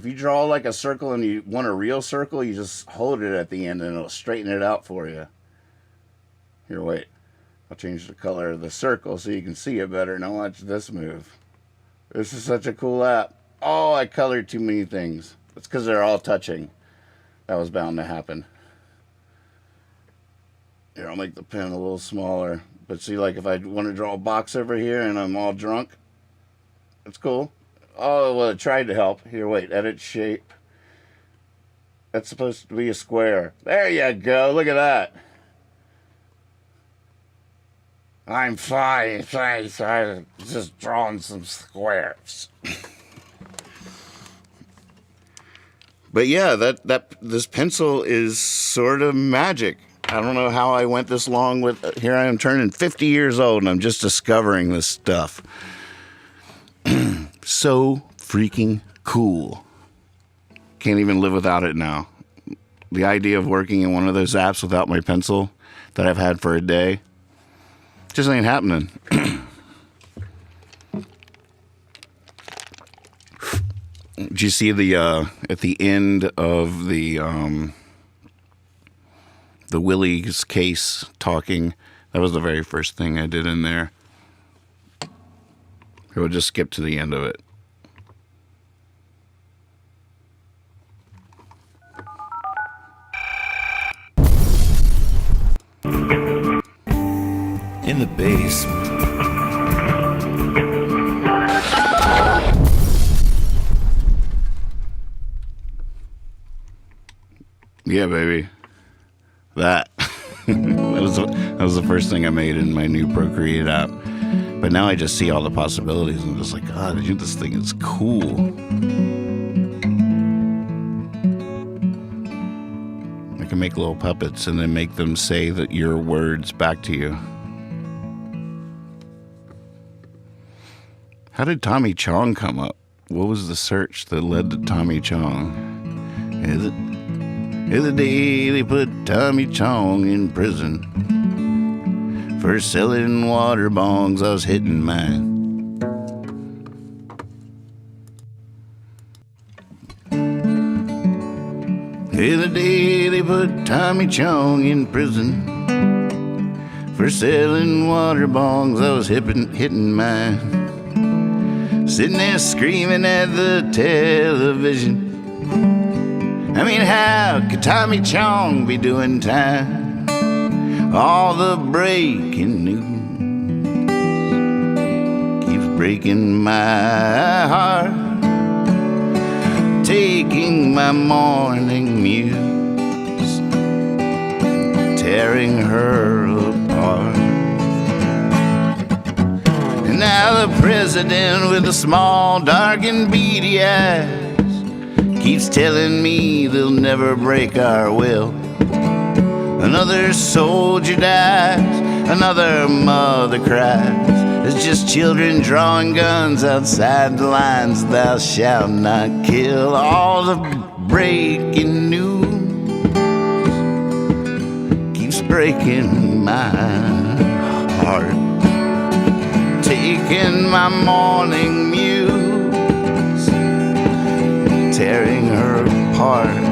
you draw like a circle and you want a real circle, you just hold it at the end and it'll straighten it out for you. Here, wait. I'll change the color of the circle so you can see it better. Now watch this move. This is such a cool app. Oh, I colored too many things. It's because they're all touching. That was bound to happen. Here, I'll make the pen a little smaller. But see, like if I want to draw a box over here and I'm all drunk, it's cool. Oh, well, it tried to help. Here, wait, edit shape. That's supposed to be a square. There you go, look at that. I'm fine, I'm just drawing some squares. But yeah, this pencil is sort of magic. I don't know how I went this long with... Here I am turning 50 years old and I'm just discovering this stuff. So freaking cool. Can't even live without it now. The idea of working in one of those apps without my pencil that I've had for a day just ain't happening. Did you see the at the end of the Willie's case talking? That was the very first thing I did in there. We'll just skip to the end of it. In the basement. Yeah, baby. That. that was the first thing I made in my new Procreate app. But now I just see all the possibilities and I'm just like, God, this thing is cool. I can make little puppets and then make them say your words back to you. How did Tommy Chong come up? What was the search that led to Tommy Chong? Is the day they put Tommy Chong in prison for selling water bongs. I was hitting mine. The day they put Tommy Chong in prison for selling water bongs. I was hitting mine. Sitting there screaming at the television I mean, how could Tommy Chong be doing time? All the breaking news keeps breaking my heart, taking my morning muse, tearing her apart. And now the president with the small, dark and beady eyes keeps telling me they'll never break our will. Another soldier dies, another mother cries. It's just children drawing guns outside the lines. Thou shalt not kill. All the breaking news keeps breaking my heart, taking my morning muse, tearing her apart.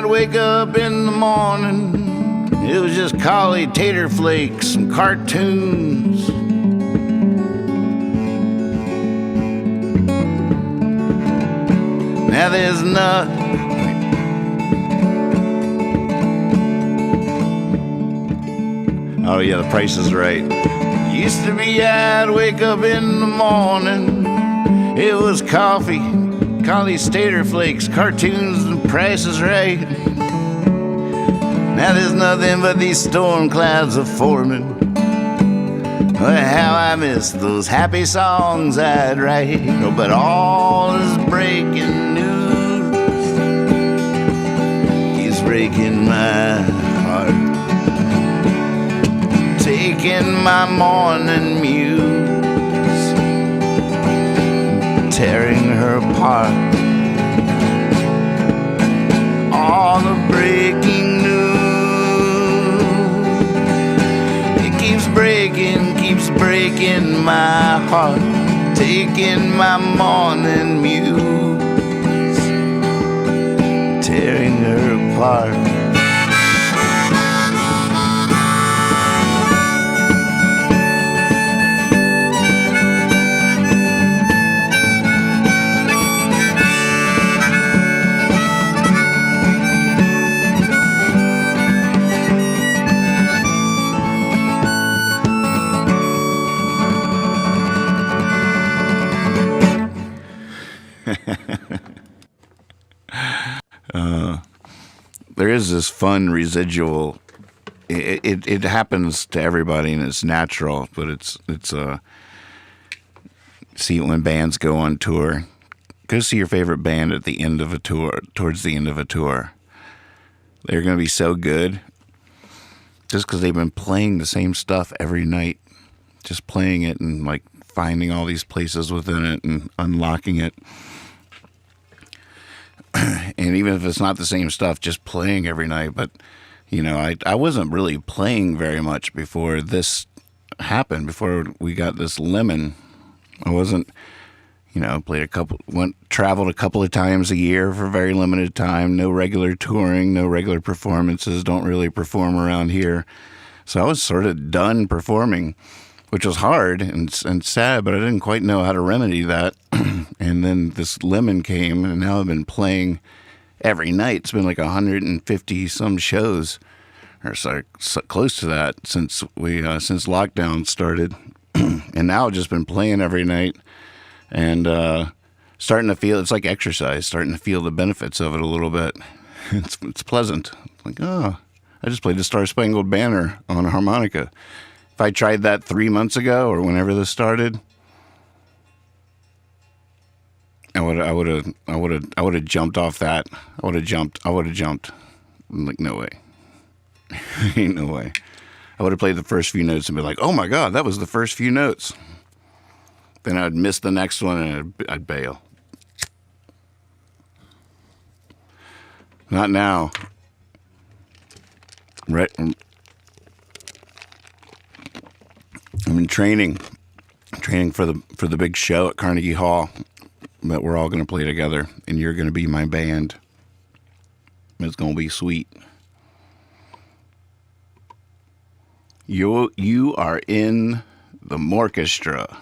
Wake up in the morning, it was just collie tater flakes and cartoons. Now there's nothing. Oh yeah, The Price is Right. Used to be I'd wake up in the morning, it was coffee, collie tater flakes, cartoons, and Price is Right. Now there's nothing but these storm clouds are forming. Oh, how I miss those happy songs I'd write. Oh, but all this breaking news keeps breaking my heart, taking my morning muse, tearing her apart. All the breaking news, keeps breaking my heart, taking my morning muse, tearing her apart. There is this fun residual. It happens to everybody and it's natural, but it's see when bands go on tour, go see your favorite band at the end of a tour, towards the end of a tour. They're going to be so good just because they've been playing the same stuff every night, just playing it and like finding all these places within it and unlocking it. And even if it's not the same stuff, just playing every night. But, you know, I wasn't really playing very much before this happened, before we got this lemon. I wasn't, you know, traveled a couple of times a year for a very limited time. No regular touring, no regular performances, don't really perform around here. So I was sort of done performing, which was hard and sad, but I didn't quite know how to remedy that. And then this lemon came, and now I've been playing every night. It's been like 150 some shows, or so close to that, since lockdown started. And now I've just been playing every night, and starting to feel, it's like exercise, starting to feel the benefits of it a little bit. It's pleasant. Like, oh, I just played the Star Spangled Banner on a harmonica. If I tried that 3 months ago or whenever this started, I would have jumped off that. I would have jumped. I'm like, no way. Ain't no way. I would have played the first few notes and be like, oh my God, that was the first few notes. Then I'd miss the next one and I'd bail. Not now. Right. I'm in training for the big show at Carnegie Hall that we're all going to play together, and you're going to be my band. It's going to be sweet. You are in the orchestra.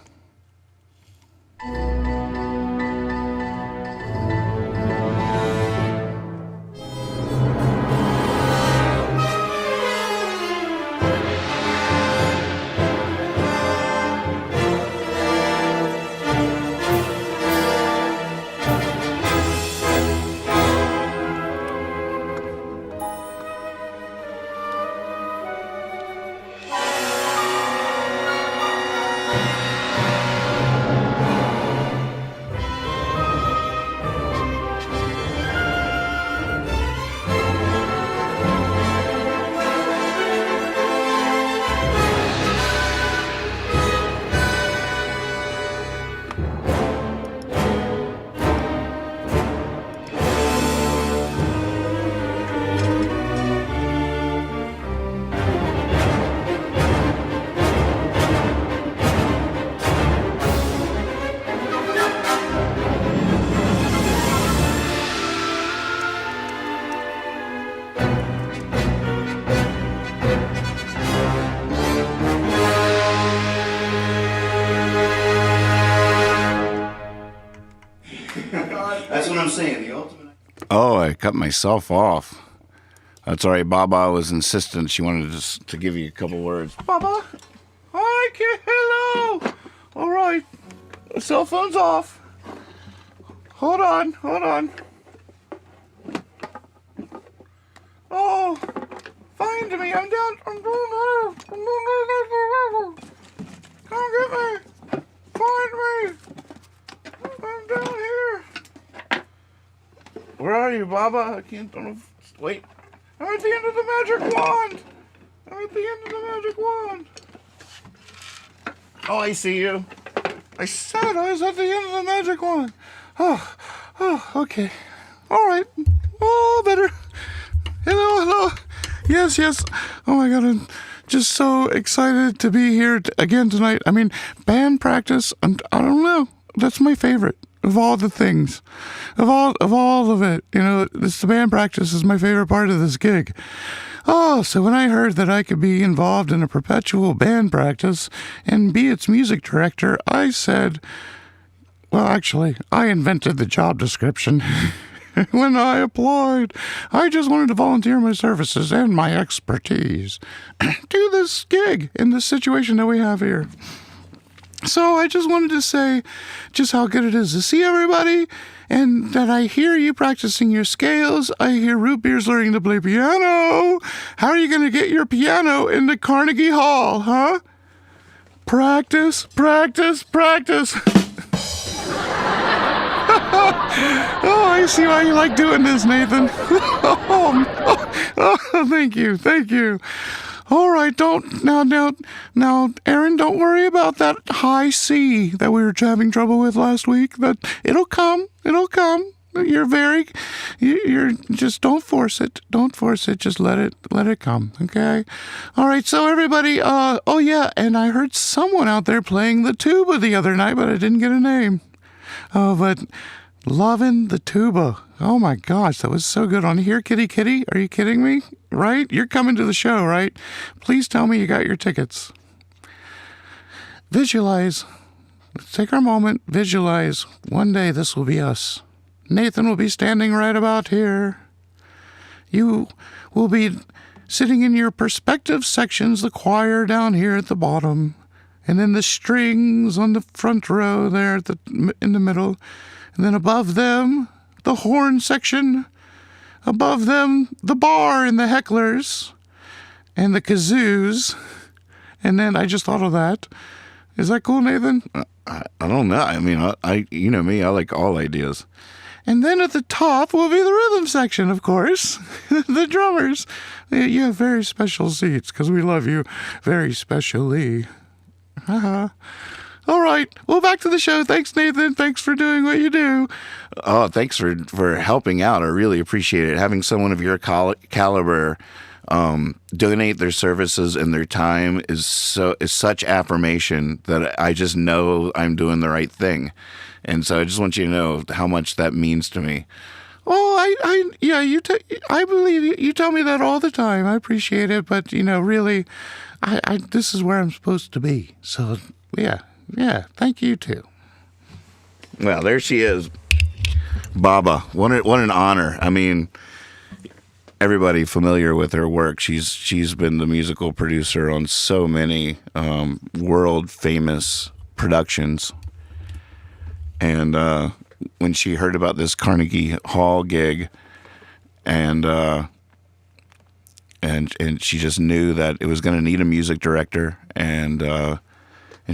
That's what I'm saying. The ultimate. Oh, I cut myself off. That's all right. Baba was insistent. She wanted to give you a couple words. Baba, hi, kid. Hello. All right. The cell phone's off. Hold on. Oh, find me. I'm down. Come get me. Find me. I'm down here. Where are you, Baba? I can't. Wait. I'm at the end of the magic wand. Oh, I see you. I said I was at the end of the magic wand. Oh, okay. All right. Oh, better. Hello. Yes. Oh my God, I'm just so excited to be here again tonight. I mean, band practice. I don't know. That's my favorite of all the things, of all of it. You know, the band practice is my favorite part of this gig. Oh, so when I heard that I could be involved in a perpetual band practice and be its music director, I said, well, actually, I invented the job description. When I applied, I just wanted to volunteer my services and my expertise to this gig in this situation that we have here. So I just wanted to say just how good it is to see everybody, and that I hear you practicing your scales. I hear Root Beer's learning to play piano. How are you going to get your piano into Carnegie Hall, huh? Practice. Oh, I see why you like doing this, Nathan. Thank you. All right, now, Aaron, don't worry about that high C that we were having trouble with last week. That it'll come. You're just don't force it. Just let it come. Okay. All right. So everybody, oh yeah, and I heard someone out there playing the tuba the other night, but I didn't get a name. Oh, but loving the tuba. Oh my gosh, that was so good. On Here Kitty Kitty. Are you kidding me? Right? You're coming to the show, right? Please tell me you got your tickets. Visualize. Let's take our moment. Visualize. One day this will be us. Nathan will be standing right about here. You will be sitting in your perspective sections, the choir down here at the bottom, and then the strings on the front row there in the middle, and then above them, the horn section, above them, the bar and the hecklers, and the kazoos, and then I just thought of that. Is that cool, Nathan? I don't know. I mean, I you know me, I like all ideas. And then at the top will be the rhythm section, of course. The drummers. You have very special seats because we love you very specially. Haha. All right. Well, back to the show. Thanks, Nathan. Thanks for doing what you do. Oh, thanks for helping out. I really appreciate it. Having someone of your caliber donate their services and their time is such affirmation that I just know I'm doing the right thing. And so I just want you to know how much that means to me. Oh, I believe you. You tell me that all the time. I appreciate it, but really, this is where I'm supposed to be. So yeah, thank you too. Well, there she is, Baba. What an honor. I mean, everybody familiar with her work. She's been the musical producer on so many world famous productions. And when she heard about this Carnegie Hall gig, and she just knew that it was going to need a music director, and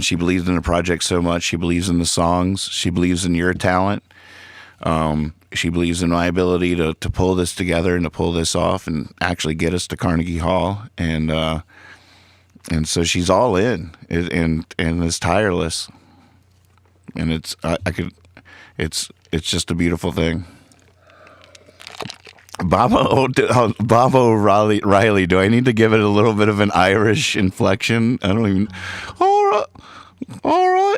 she believes in the project so much. She believes in the songs. She believes in your talent. She believes in my ability to pull this together and to pull this off and actually get us to Carnegie Hall. And so she's all in and is tireless. And it's just a beautiful thing. Bob O'Reilly. Do I need to give it a little bit of an Irish inflection? I don't even. All right.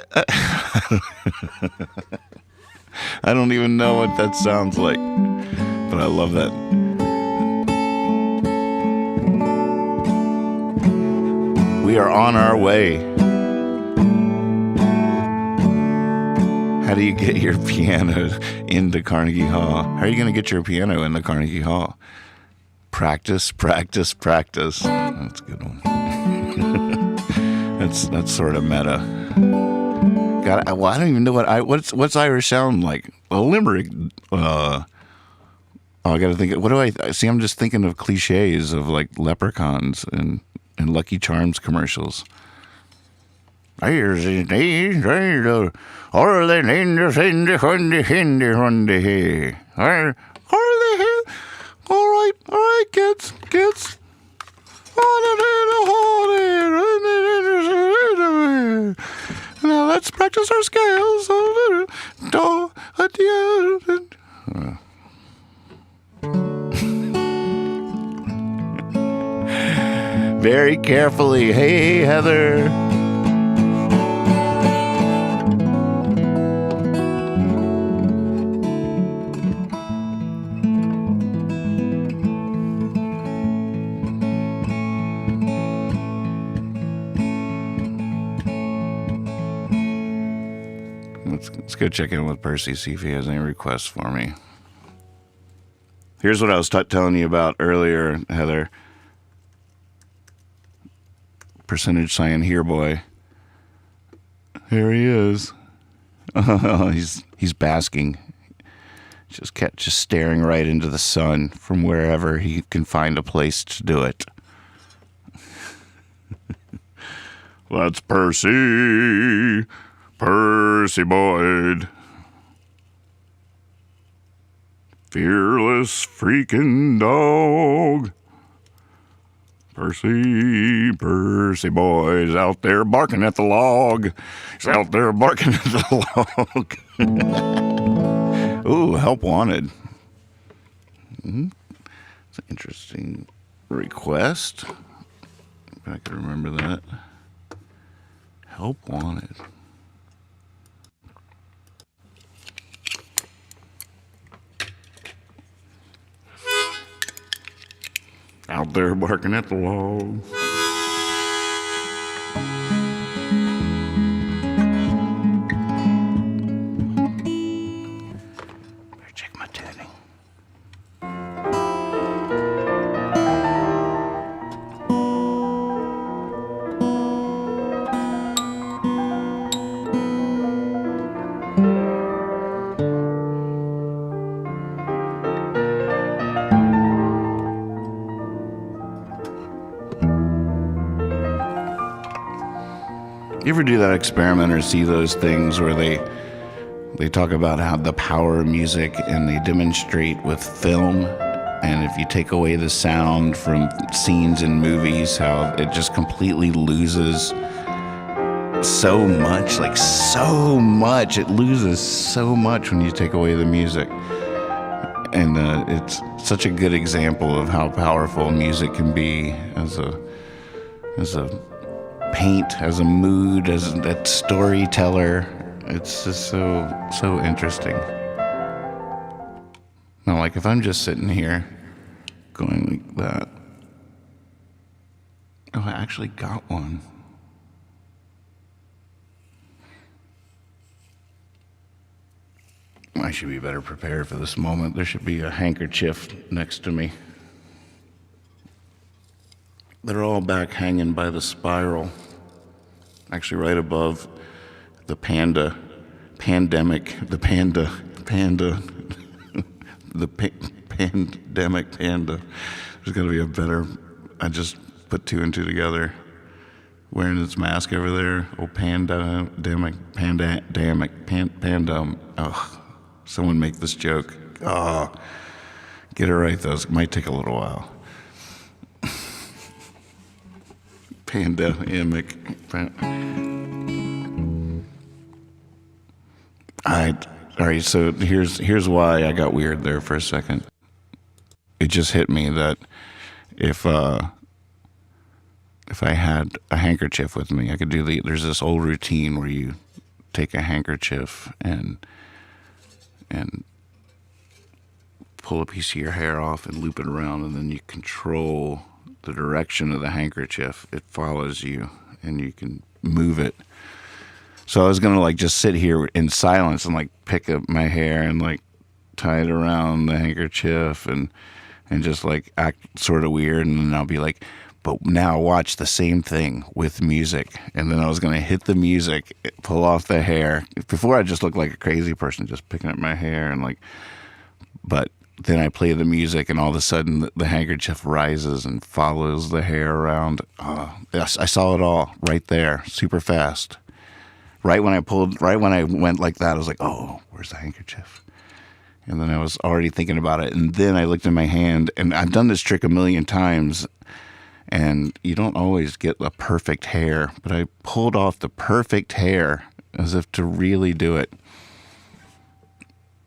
I don't even know what that sounds like, but I love that. We are on our way. How do you get your piano into Carnegie Hall? How are you going to get your piano into Carnegie Hall? Practice. That's a good one. That's sort of meta. God, I don't even know what's Irish sound like. A limerick. I got to think. What do I see? I'm just thinking of cliches of like leprechauns and Lucky Charms commercials. All right, kids. Now let's practice our scales. Do, adieu. Very carefully. Hey, Heather. Let's go check in with Percy, see if he has any requests for me. Here's what I was telling you about earlier, Heather. Percentage sign here, boy. Here he is. Oh, he's basking. Just staring right into the sun from wherever he can find a place to do it. That's Percy Boyd. Fearless freaking dog. Percy Boyd's out there barking at the log. He's out there barking at the log. Ooh, help wanted. It's an interesting request. If I could remember that. Help wanted. Out there barking at the log. Better check my tuning. You ever do that experiment or see those things where They talk about how the power of music, and they demonstrate with film. And if you take away the sound from scenes in movies, how it just completely loses so much, like so much. It loses so much when you take away the music. And it's such a good example of how powerful music can be as a paint, as a mood, as that storyteller. It's just so interesting. Now, like if I'm just sitting here going like that. Oh, I actually got one. I should be better prepared for this moment. There should be a handkerchief next to me. They're all back hanging by the spiral. Actually, right above the pandemic, the pandemic panda. There's got to be a better. I just put two and two together. Wearing its mask over there. Oh, pandemic. Oh, someone make this joke. Oh, get it right though. It might take a little while. Pandemic. All right, so here's why I got weird there for a second. It just hit me that if I had a handkerchief with me, I could do there's this old routine where you take a handkerchief and pull a piece of your hair off and loop it around, and then you control the direction of the handkerchief. It follows you and you can move it. So I was gonna like just sit here in silence and like pick up my hair and like tie it around the handkerchief and just like act sort of weird, and then I'll be like, but now watch the same thing with music. And then I was gonna hit the music, pull off the hair. Before I just looked like a crazy person just picking up my hair and like, but then I play the music and all of a sudden the handkerchief rises and follows the hair around. Oh, yes, I saw it all right there, super fast. Right when I went like that, I was like, oh, where's the handkerchief? And then I was already thinking about it. And then I looked at my hand, and I've done this trick a million times, and you don't always get the perfect hair, but I pulled off the perfect hair as if to really do it.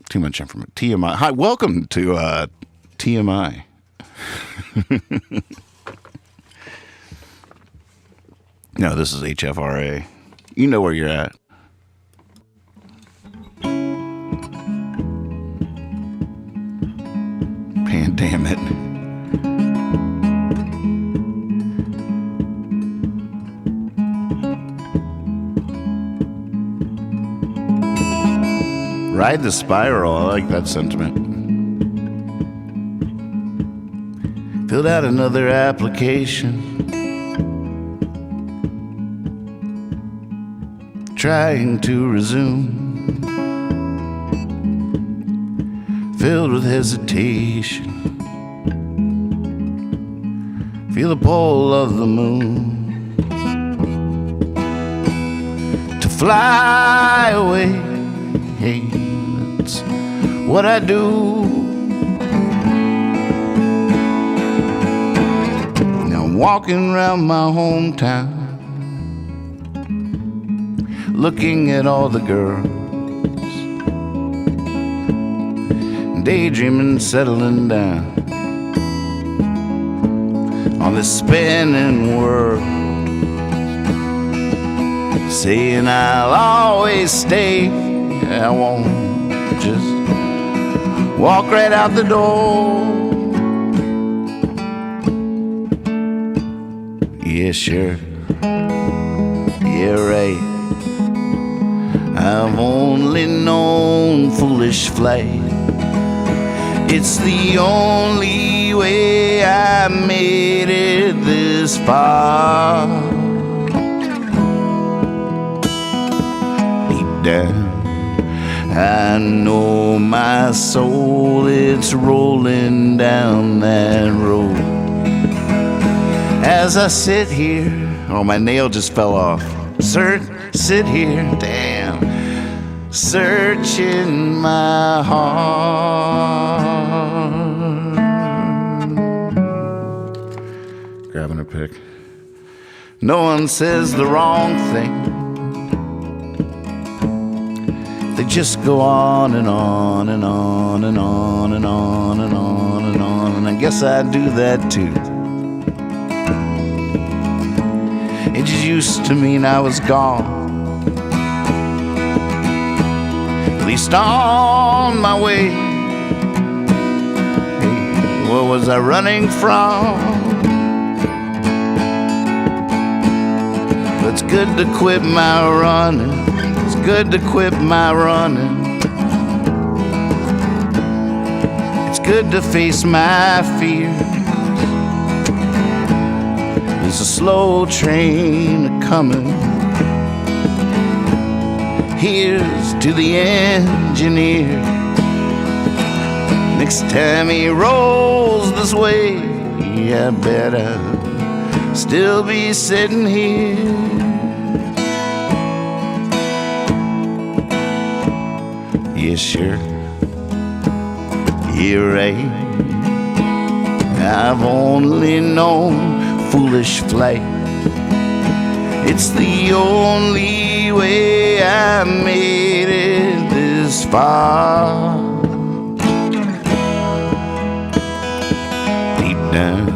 Too much information. TMI. Hi, welcome to TMI. No, this is HFRA. You know where you're at. Pandemic. Ride the spiral. I like that sentiment. Filled out another application. Trying to resume. Filled with hesitation. Feel the pull of the moon. To fly away. Hey, that's what I do. Now I'm walking around my hometown, looking at all the girls, daydreaming, settling down on this spinning world, saying I'll always stay. I won't just walk right out the door. Yeah, sure. Yeah, right. I've only known foolish flight. It's the only way I made it this far. Deep down, I know my soul, it's rolling down that road. As I sit here, oh, my nail just fell off. Sir, sit here, damn. searching my heart. Grabbing a pick. No one says the wrong thing. They just go on and on and on and on and on and on and on. And I guess I do that too. It just used to mean I was gone. At least on my way. Hey, what was I running from? But it's good to quit my running. It's good to quit my running. It's good to face my fears. There's a slow train a-coming. Here's to the engineer. Next time he rolls this way, I better still be sitting here. Yeah, sure, you're right. I've only known foolish flight. It's the only way I made it this far. Deep down,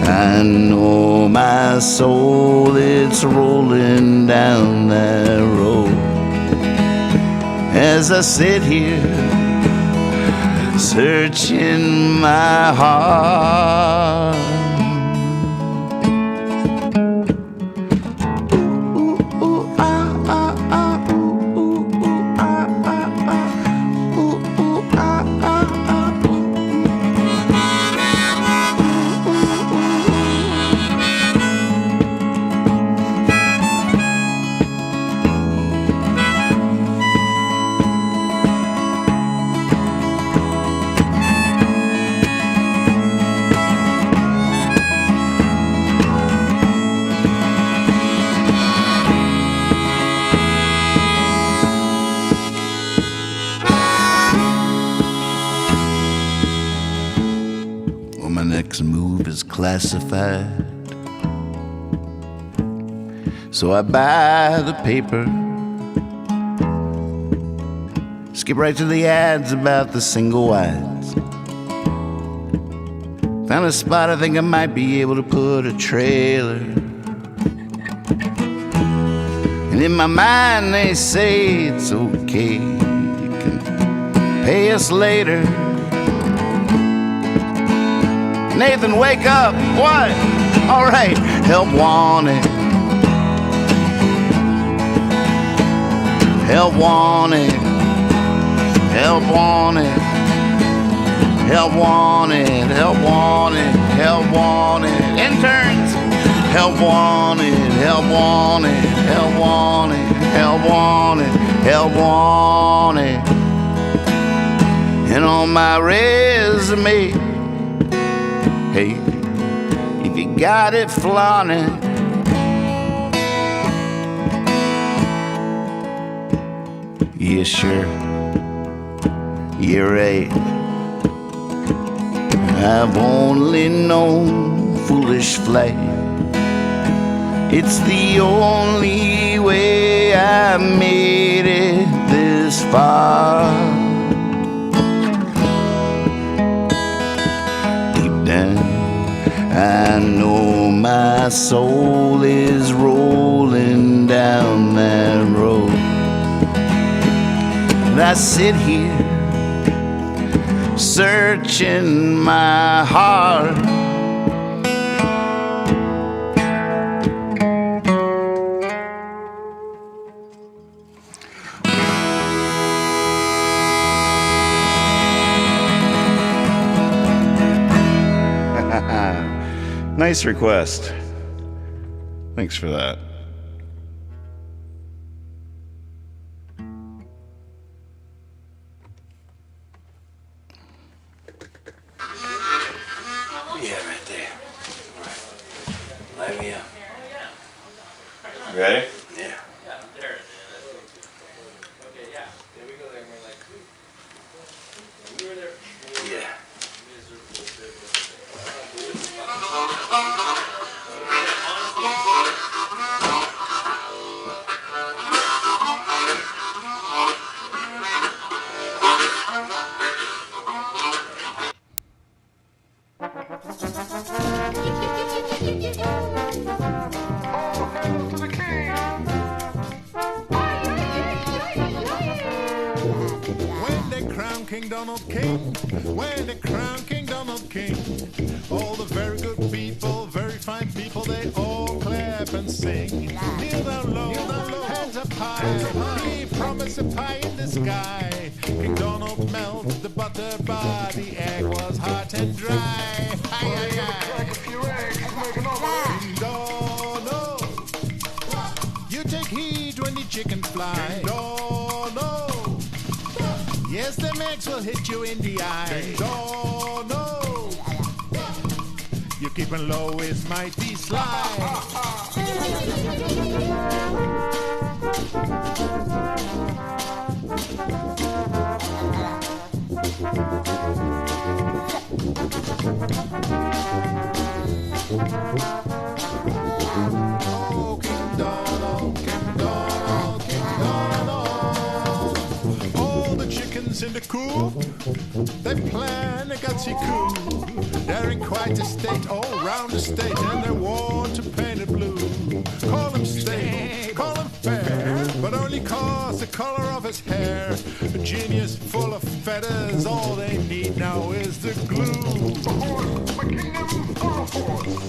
I know my soul, it's rolling down that road. As I sit here, searching my heart. Move is classified, so I buy the paper, skip right to the ads about the single wides. Found a spot I think I might be able to put a trailer, and in my mind they say it's okay, you can pay us later. Nathan, wake up. What? All right. Help wanted. Help wanted. Help wanted. Help wanted. Help wanted. Help wanted. Interns. Help wanted. Help wanted. Help wanted. Help wanted. Help wanted. And on my resume, hey, if you got it, flaunt it. Yeah, sure, you're right. I've only known foolish flight. It's the only way I made it this far. I know my soul is rolling down that road. And I sit here, searching my heart. Nice request. Thanks for that. Yeah, right there. All right. Light me up. Ready? Yeah. King Donald King, when they crown King Donald King. All the very good people, very fine people, they all clap and sing. Kneel down low, hands up high. He promised a pie in the sky. King Donald melted the butter, but the egg was hot and dry. King Donald, you take heed when the chickens fly. King Donald, yes, them eggs will hit you in the eye. King Donald, you keeping low is mighty sly. Oh, King Donald, King Donald, King Donald. All the chickens in the coop, they plan a gutsy coup. They're in quite a state, all round the state, and they want to paint it blue. Call him stable, call him fair, but only cause the color of his hair. A genius full of feathers, all they need now is the glue.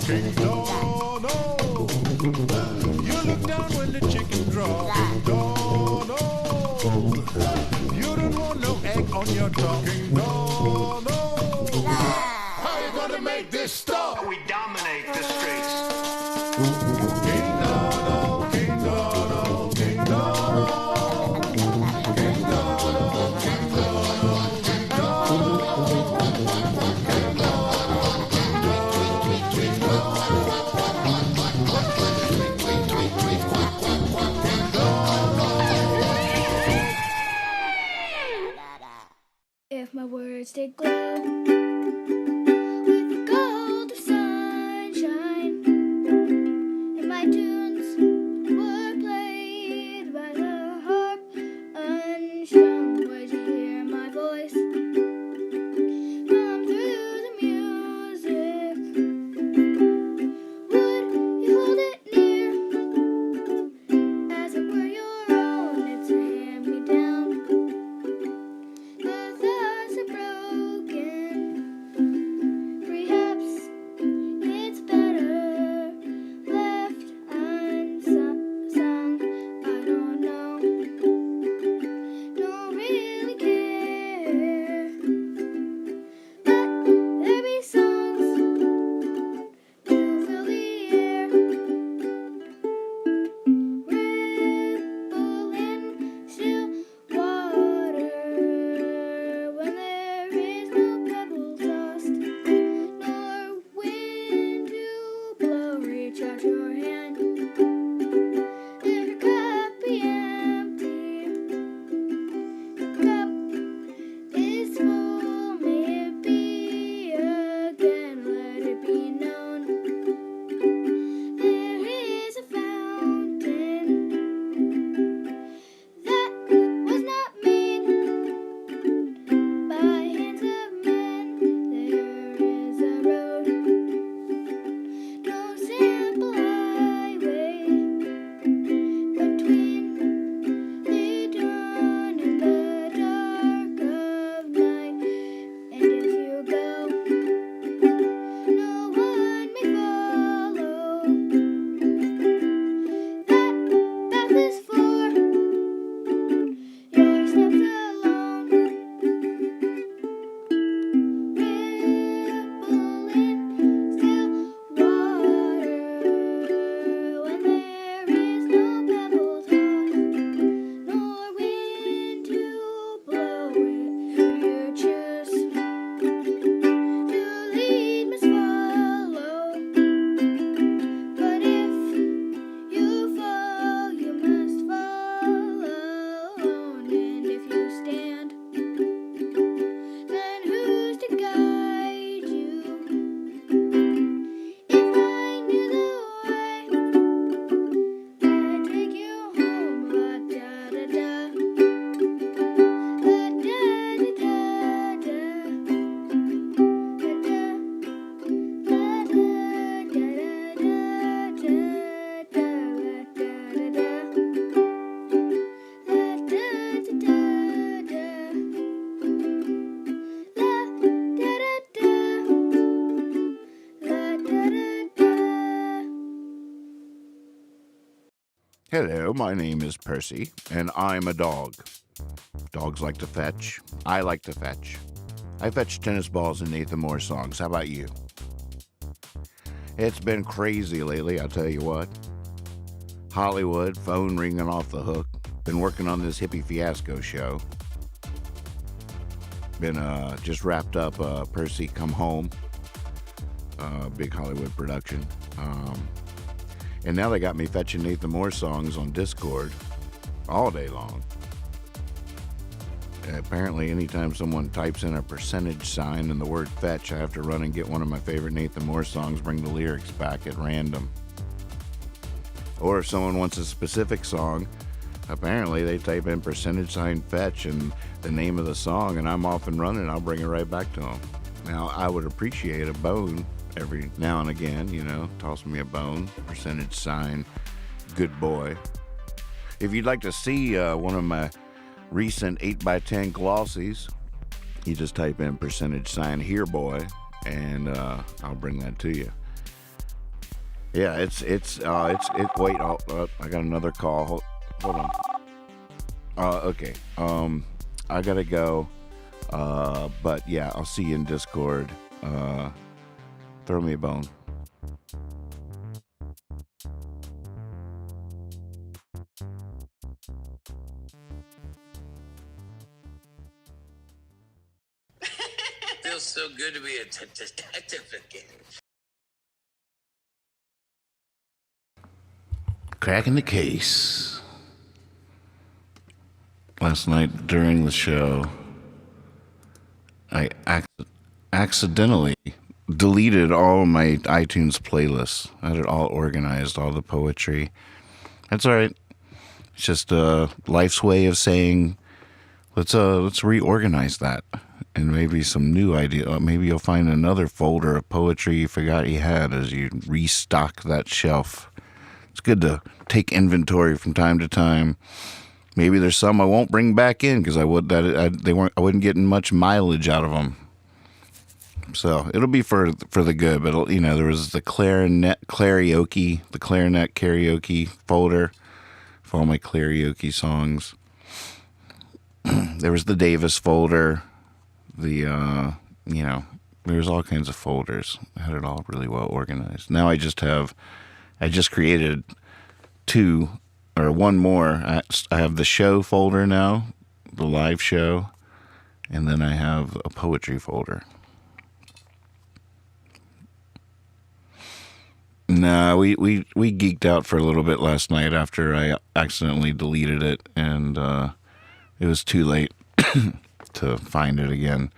King Donald, you look down when the chicken drop. King Donald, you don't want no egg on your top. King Donald, how you gonna make this stop? We dominate the streets. King Donald, King Donald, King Donald, King Donald, King Donald, King If my words did glow with the gold of sunshine, and my tunes were played by the harp unstrung, would you hear my voice come through the music? Would you hold it near as it were your own? It's a hand-me-down. The thoughts are broken Hello, my name is Percy, and I'm a dog. Dogs like to fetch. I like to fetch. I fetch tennis balls in Nathan Moore songs. How about you? It's been crazy lately, I'll tell you what. Hollywood, phone ringing off the hook. Been working on this hippie fiasco show. Been just wrapped up Percy Come Home. Big Hollywood production. And now they got me fetching Nathan Moore songs on Discord all day long. Apparently, anytime someone types in a percentage sign in the word fetch, I have to run and get one of my favorite Nathan Moore songs, bring the lyrics back at random. Or if someone wants a specific song, apparently they type in percentage sign fetch and the name of the song, and I'm off and running. I'll bring it right back to them. Now, I would appreciate a bone every now and again, you know, toss me a bone, percentage sign, good boy. If you'd like to see one of my recent 8x10 glossies, you just type in percentage sign here boy, and I'll bring that to you. Yeah, it's wait, I got another call. Hold on. Okay. I gotta go. But yeah, I'll see you in Discord. Throw me a bone. Feels so good to be a detective again. Cracking the case. Last night during the show, I accidentally deleted all my iTunes playlists. I had it all organized, all the poetry. That's all right. It's just life's way of saying, let's reorganize that, and maybe some new idea. Maybe you'll find another folder of poetry you forgot you had as you restock that shelf. It's good to take inventory from time to time. Maybe there's some I won't bring back in because I wasn't getting much mileage out of them. So it'll be for the good. But there was the clarinet karaoke folder for all my karaoke songs. There was the Davis folder. There was all kinds of folders. I had it all really well organized. Now I just created one more. I have the show folder now, the live show, and then I have a poetry folder. Nah, we geeked out for a little bit last night after I accidentally deleted it, and it was too late to find it again.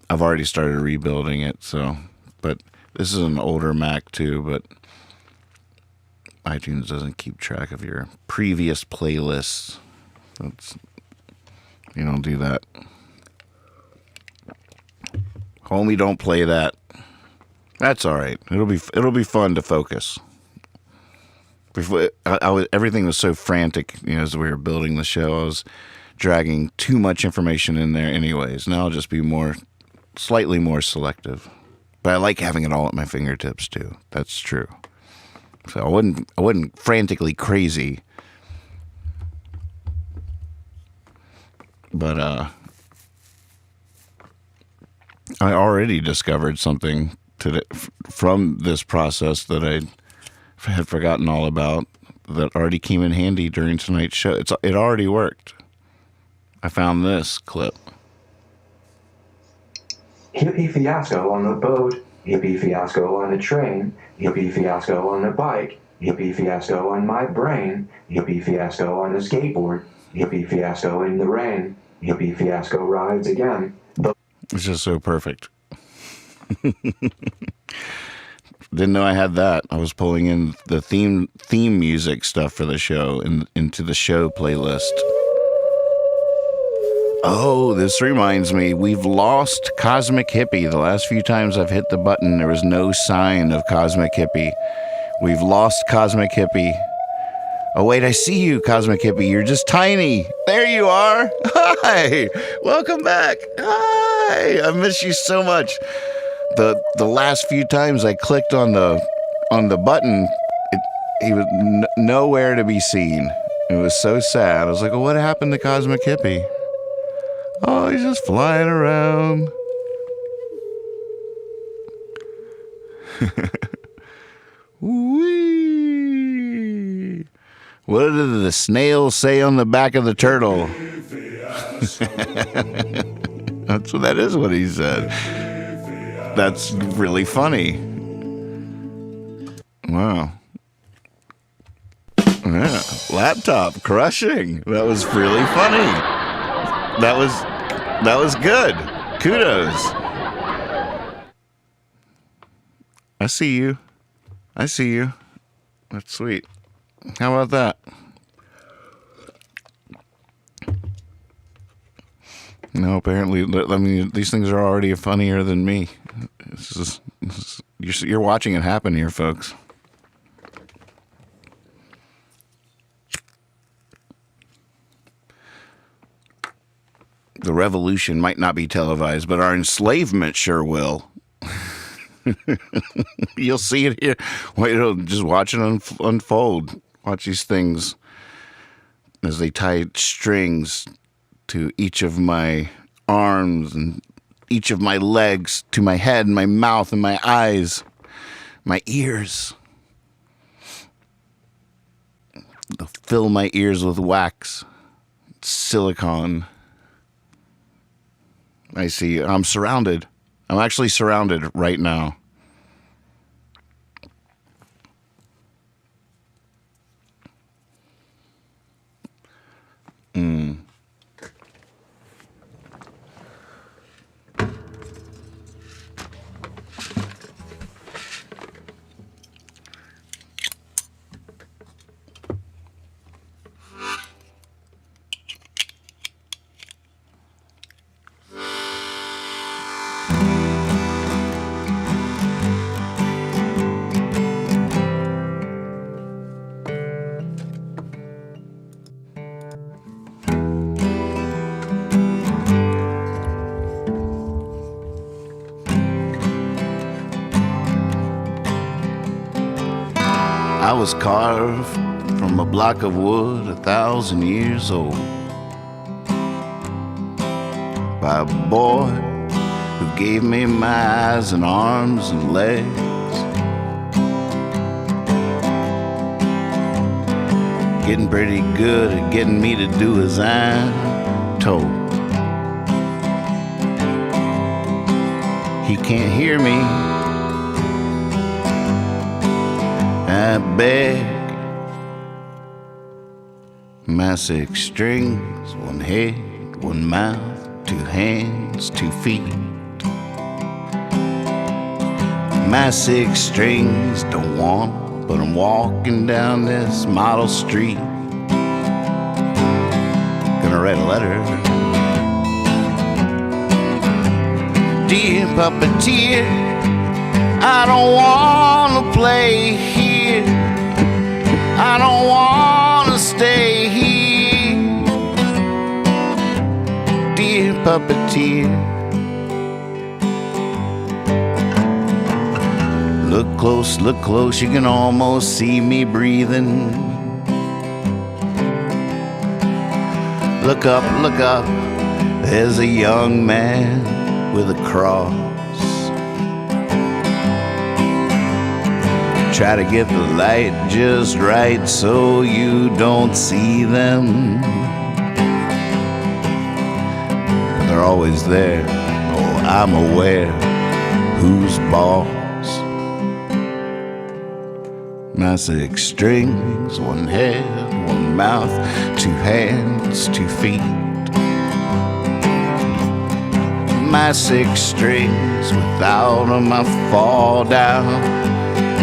I've already started rebuilding it, but this is an older Mac too, but iTunes doesn't keep track of your previous playlists. You don't do that. Homie, don't play that. That's all right. It'll be fun to focus. Before everything was so frantic, as we were building the show, I was dragging too much information in there anyways. Now I'll just be slightly more selective. But I like having it all at my fingertips too. That's true. So I wasn't frantically crazy. But I already discovered something from this process that I had forgotten all about, that already came in handy during tonight's show. It already worked. I found this clip. Hippie fiasco on the boat, hippie fiasco on the train, hippie fiasco on the bike, hippie fiasco on my brain, hippie fiasco on the skateboard, hippie fiasco in the rain, hippie fiasco rides again. It's just so perfect. Didn't know I had that. I was pulling in the theme music stuff for the show into the show playlist. Oh, this reminds me. We've lost Cosmic Hippie. The last few times I've hit the button, there was no sign of Cosmic Hippie. We've lost Cosmic Hippie. Oh, wait, I see you, Cosmic Hippie. You're just tiny. There you are. Hi. Welcome back. Hi. I miss you so much. The last few times I clicked on the on the button, he was nowhere to be seen. It was so sad. I was like, well, what happened to Cosmic Hippie? Oh, he's just flying around. Whee! What did the snail say on the back of the turtle? That is what he said. That's really funny. Wow. Yeah. Laptop crushing. That was really funny. That was good. Kudos. I see you. That's sweet. How about that? No, apparently, I mean, these things are already funnier than me. You're watching it happen here, folks. The revolution might not be televised, but our enslavement sure will. You'll see it here. Wait, just watch it unfold. Watch these things as they tie strings to each of my arms and each of my legs, to my head and my mouth and my eyes, my ears. They'll fill my ears with wax, silicone. I see. I'm surrounded. I'm actually surrounded right now. I was carved from a block of wood 1,000 years old by a boy who gave me my eyes and arms and legs. Getting pretty good at getting me to do as I'm told. He can't hear me. I beg. My 6 strings, 1 head, 1 mouth, 2 hands, 2 feet. My 6 strings don't want, but I'm walking down this model street. Gonna write a letter. Dear puppeteer, I don't wanna play here. I don't wanna stay here. Dear puppeteer, look close, you can almost see me breathing. Look up, there's a young man with a cross. Try to get the light just right so you don't see them. They're always there. Oh, I'm aware who's boss. My 6 strings, 1 head, 1 mouth, 2 hands, 2 feet. My 6 strings, without them I fall down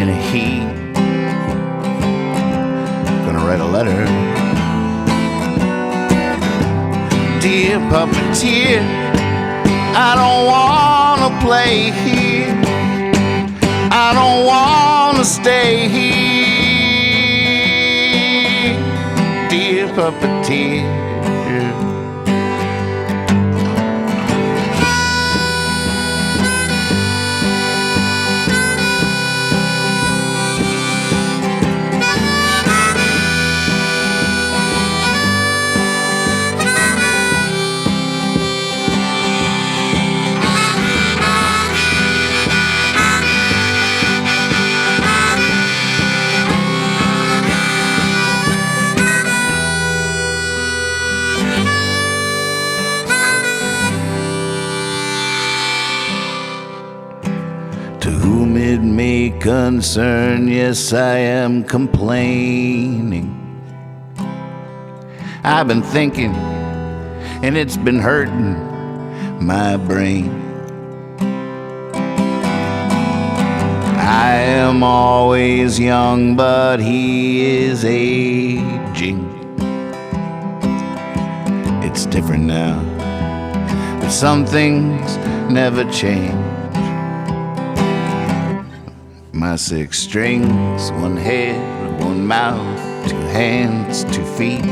in a heap. Gonna write a letter. Dear puppeteer, I don't wanna play here. I don't wanna stay here. Dear puppeteer. concern, yes, I am complaining. I've been thinking, and it's been hurting my brain. I am always young, but he is aging. It's different now, but some things never change. My 6 strings, 1 head, 1 mouth, 2 hands, 2 feet.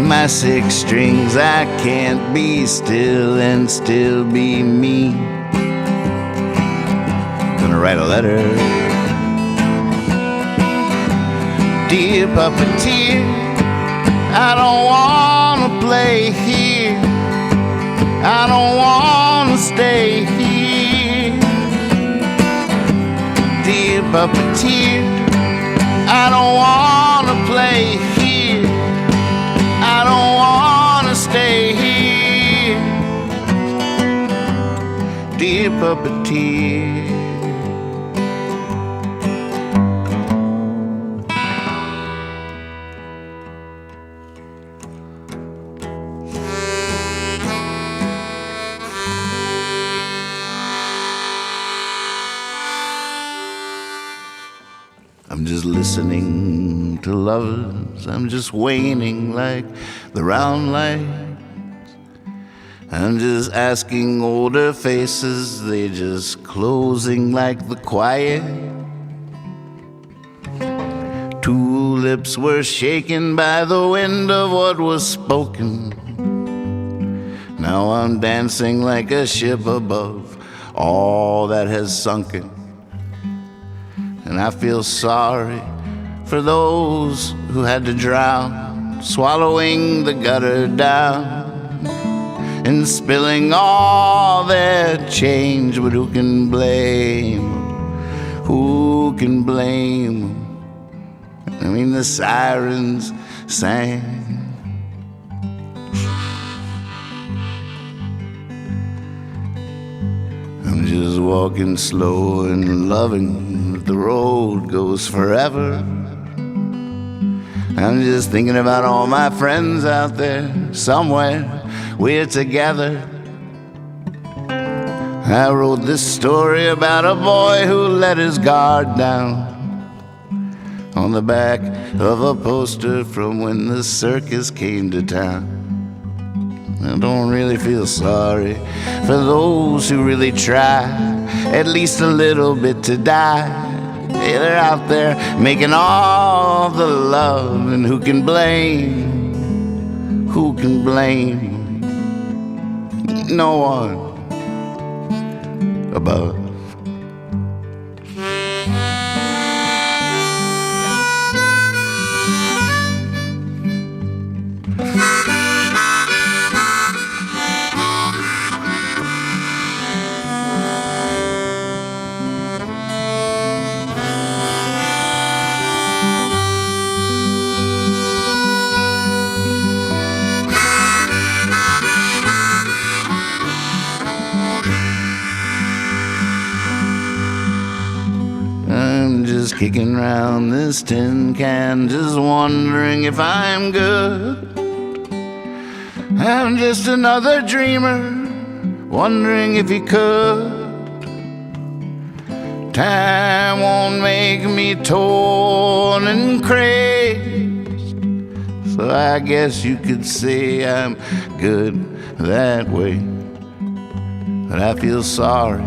My 6 strings, I can't be still and still be me. Gonna write a letter. Dear puppeteer, I don't wanna play here. I don't wanna stay here. Dear puppeteer, I don't wanna play here. I don't wanna stay here. Dear puppeteer. I'm just listening to lovers. I'm just waning like the round lights. I'm just asking older faces. They just closing like the quiet. 2 lips were shaken by the wind of what was spoken. Now I'm dancing like a ship above all that has sunken. And I feel sorry for those who had to drown, swallowing the gutter down and spilling all their change. But who can blame them? Who can blame them? I mean, the sirens sang. I'm just walking slow and loving that the road goes forever. I'm just thinking about all my friends out there. Somewhere we're together. I wrote this story about a boy who let his guard down on the back of a poster from when the circus came to town. I don't really feel sorry for those who really try at least a little bit to die. Yeah, they're out there making all the love, and who can blame? Who can blame? No one above. I'm just kicking around this tin can, just wondering if I'm good. I'm just another dreamer, wondering if he could. Time won't make me torn and crazed, so I guess you could say I'm good that way. But I feel sorry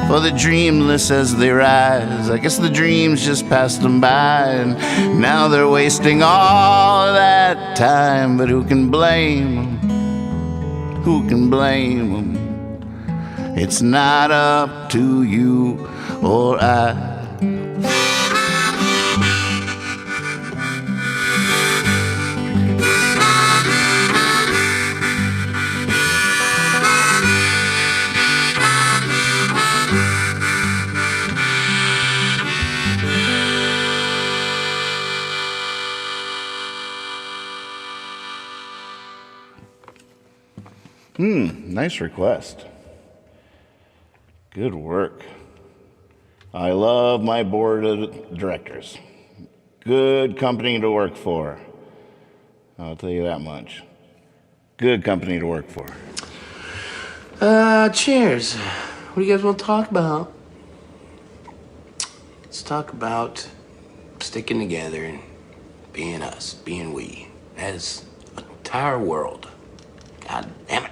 for the dreamless as they rise. I guess the dreams just passed them by, and now they're wasting all that time. But who can blame them? Who can blame them? It's not up to you or I. Nice request. Good work. I love my board of directors. Good company to work for. I'll tell you that much. Good company to work for. Cheers. What do you guys want to talk about? Let's talk about sticking together and being us, being we, as an entire world. God damn it.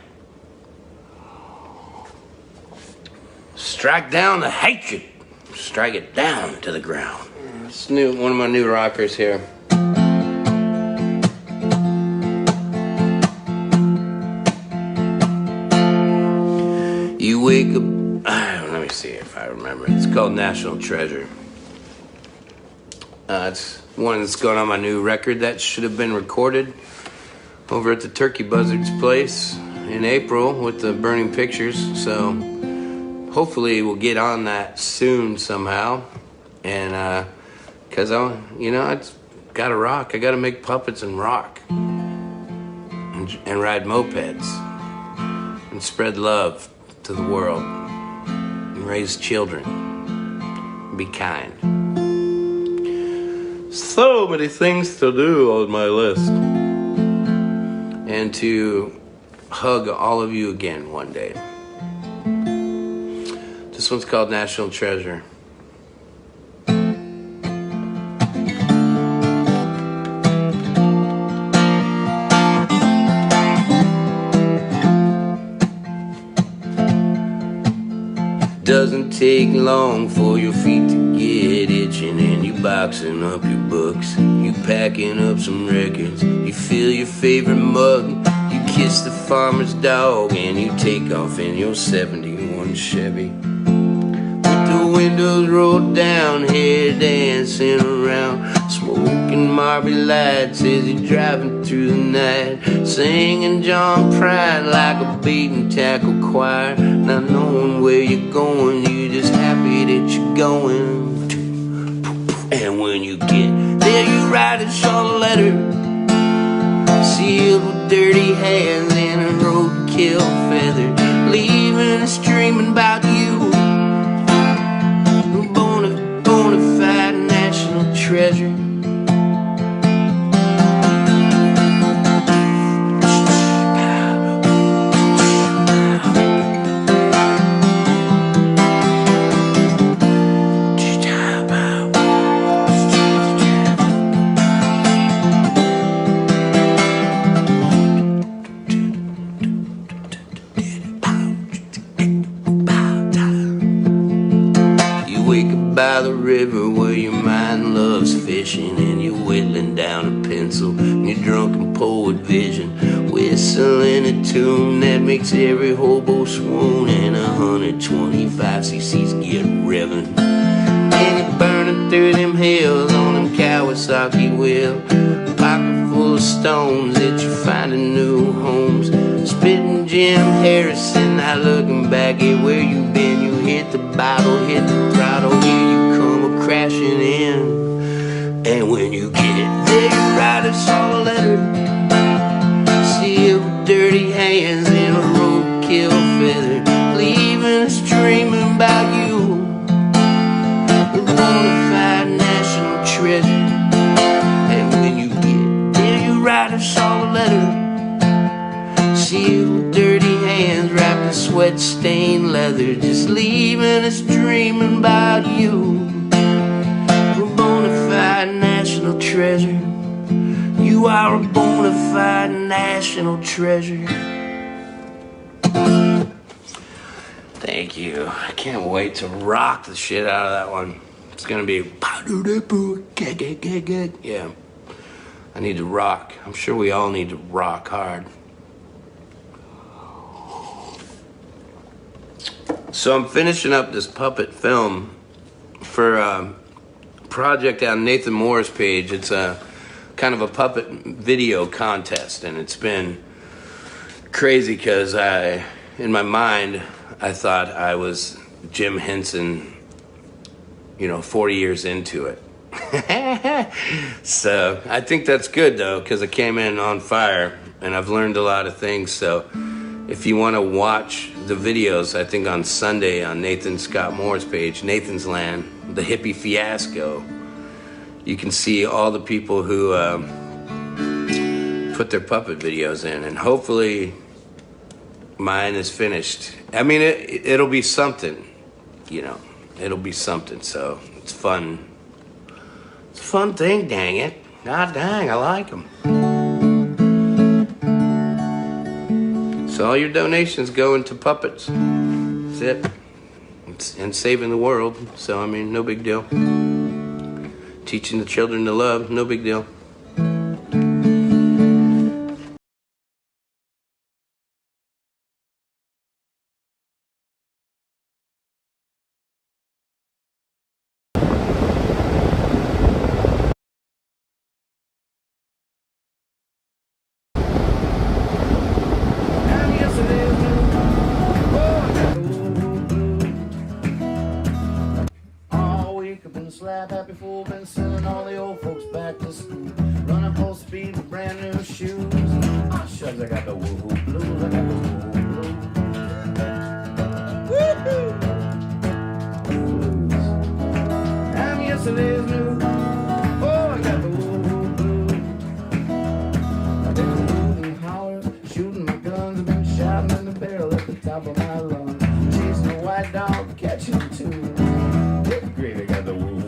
Strike down the hatred. Strike it down to the ground. It's one of my new rockers here. You wake up, let me see if I remember. It's called National Treasure. It's one that's going on my new record that should have been recorded over at the Turkey Buzzard's place in April with the Burning Pictures. So hopefully we'll get on that soon somehow. And because I gotta rock. I gotta make puppets and rock and ride mopeds and spread love to the world and raise children. Be kind. So many things to do on my list. And to hug all of you again one day. This one's called National Treasure. Doesn't take long for your feet to get itching, and you boxing up your books, you packing up some records, you fill your favorite mug, you kiss the farmer's dog, and you take off in your 71 Chevy. With the windows rolled down, hair dancing around, smoking Marby lights as you're driving through the night, singing John Prine like a beaten tackle choir, not knowing where you're going, you're just happy that you're going. And when you get there, you write a short letter, sealed with dirty hands and a roadkill feather, leaving us dreaming about you. Bona fide national treasure. By the river where your mind loves fishing, and you're whittling down a pencil in your drunken poet vision, whistling a tune that makes every hobo swoon, and 125 cc's get revving, and you're burning through them hills on them Kawasaki wheel, pocket full of stones that you're finding new homes, spitting Jim Harrison, not looking back at where you've been. You hit the bottle, hit the throttle, here you come crashing in. And when you get there, you write us all a letter, sealed with dirty hands and a roadkill feather, leaving us dreaming about you. The bona fide national treasure. And when you get there, you write us all a letter, sealed with dirty hands wrapped in sweat-stained leather, just leaving us dreaming about you. We're a bona fide national treasure. You are a bona fide national treasure. Thank you. I can't wait to rock the shit out of that one. It's gonna be yeah. I need to rock. I'm sure we all need to rock hard. So I'm finishing up this puppet film for a project on Nathan Moore's page. It's a kind of a puppet video contest, and it's been crazy because in my mind, I thought I was Jim Henson, 40 years into it. So I think that's good though, because I came in on fire and I've learned a lot of things. So if you want to watch the videos, I think on Sunday on Nathan Scott Moore's page, Nathan's Land, the hippie fiasco. You can see all the people who put their puppet videos in, and hopefully mine is finished. I mean, it'll be something, you know. It'll be something, so it's fun. It's a fun thing, dang it. God dang, I like them. So all your donations go into puppets. That's it. And saving the world, so I mean, no big deal. Teaching the children to love, no big deal. Slap happy fool, been sending all the old folks back to school. Running full speed with brand new shoes. Ah, shucks, I got the woo-hoo blues, I got the woo-hoo blues. Woo-hoo! And yesterday's news. Oh, I got the woo-hoo blues. I've been hooting and hollering, shooting my guns. I've been shouting in the barrel at the top of my lungs. Chasing a white dog, catching him too. Great, I got the woo-hoo.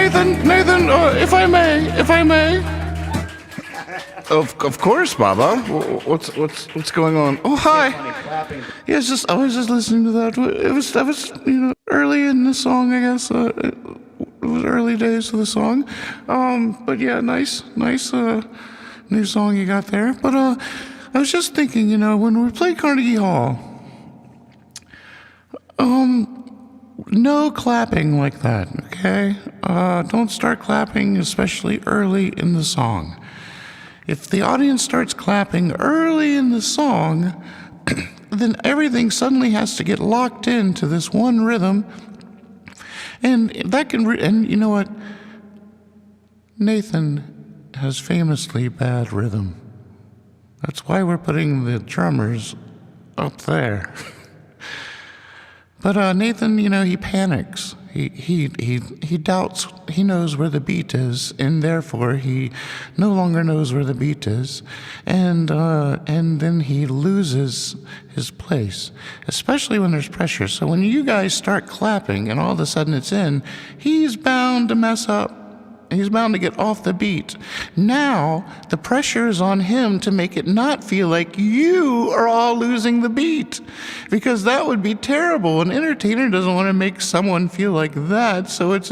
Nathan, if I may. Of course, Baba. What's going on? Oh, hi. Yeah, I was just listening to that. It was early in the song, I guess. It was early days of the song. But yeah, nice new song you got there. But I was just thinking, when we played Carnegie Hall, no clapping like that, okay? Don't start clapping, especially early in the song. If the audience starts clapping early in the song, then everything suddenly has to get locked into this one rhythm. And that can, and you know what? Nathan has famously bad rhythm. That's why we're putting the drummers up there. But Nathan, he panics. He doubts. He knows where the beat is, and therefore he no longer knows where the beat is, and then he loses his place, especially when there's pressure. So when you guys start clapping and all of a sudden it's in, he's bound to mess up. He's bound to get off the beat. Now, the pressure is on him to make it not feel like you are all losing the beat, because that would be terrible. An entertainer doesn't want to make someone feel like that. So it's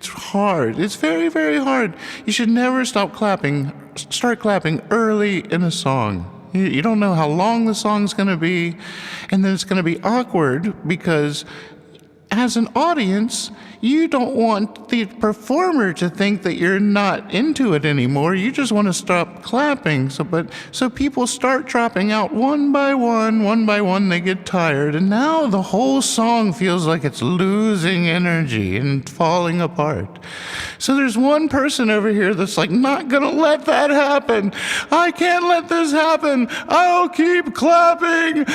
hard. It's very, very hard. You should never start clapping early in a song. You don't know how long the song's going to be, and then it's going to be awkward because as an audience, you don't want the performer to think that you're not into it anymore. You just want to stop clapping. So people start dropping out one by one, they get tired, and now the whole song feels like it's losing energy and falling apart. So there's one person over here that's like, not gonna let that happen. I can't let this happen. I'll keep clapping.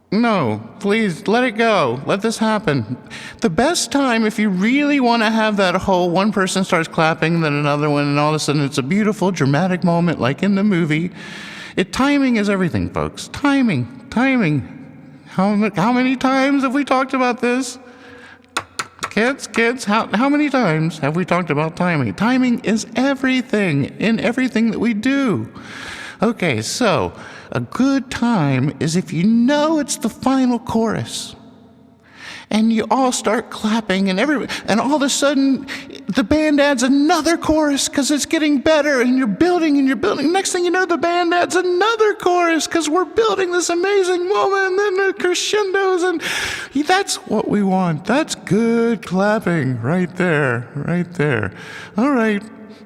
No, please, let it go. Let this happen. The best time, if you really want to have that whole one person starts clapping, then another one, and all of a sudden it's a beautiful, dramatic moment like in the movie. Timing is everything, folks. Timing. How many times have we talked about this? Kids, how many times have we talked about timing? Timing is everything in everything that we do. Okay, so a good time is if you know it's the final chorus and you all start clapping and all of a sudden the band adds another chorus because it's getting better, and you're building. Next thing you know, the band adds another chorus because we're building this amazing moment, and then the crescendos, and that's what we want. That's good clapping right there. All right,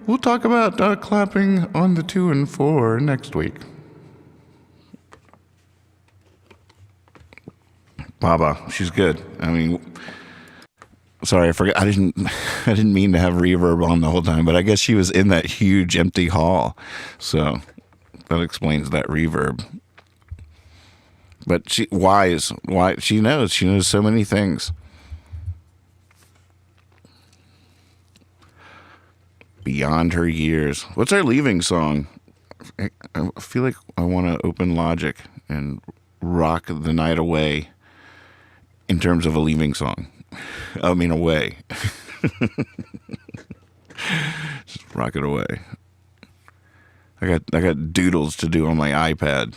we'll talk about clapping on the 2 and 4 next week. Baba, she's good. I mean, sorry, I forgot. I didn't mean to have reverb on the whole time, but I guess she was in that huge empty hall, so that explains that reverb. But why she knows so many things. Beyond her years. What's our leaving song? I feel like I want to open Logic and rock the night away. In terms of a leaving song. I mean, away. Just rock it away. I got doodles to do on my iPad.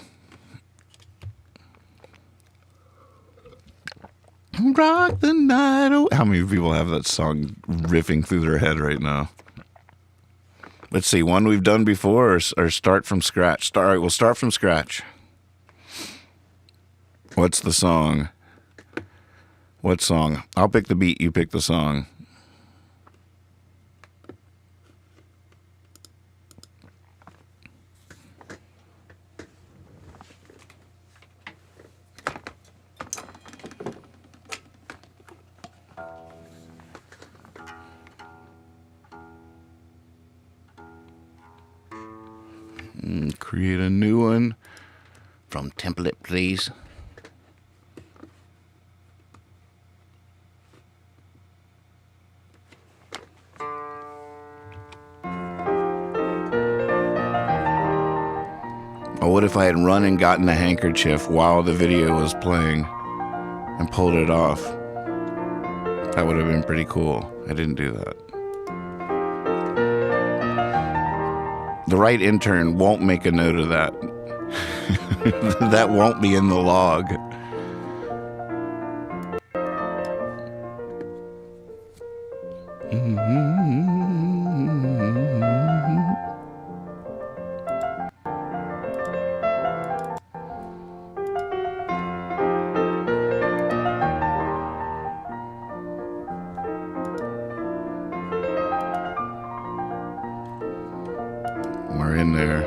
Rock the night away. How many people have that song riffing through their head right now? Let's see, one we've done before or start from scratch. All right, we'll start from scratch. What's the song? What song? I'll pick the beat, you pick the song. Create a new one from template, please. What if I had run and gotten a handkerchief while the video was playing and pulled it off? That would have been pretty cool. I didn't do that. The right intern won't make a note of that. That won't be in the log. We're in there.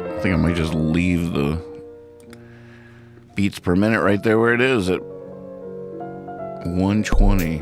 I think I might just leave the beats per minute right there where it is at 120.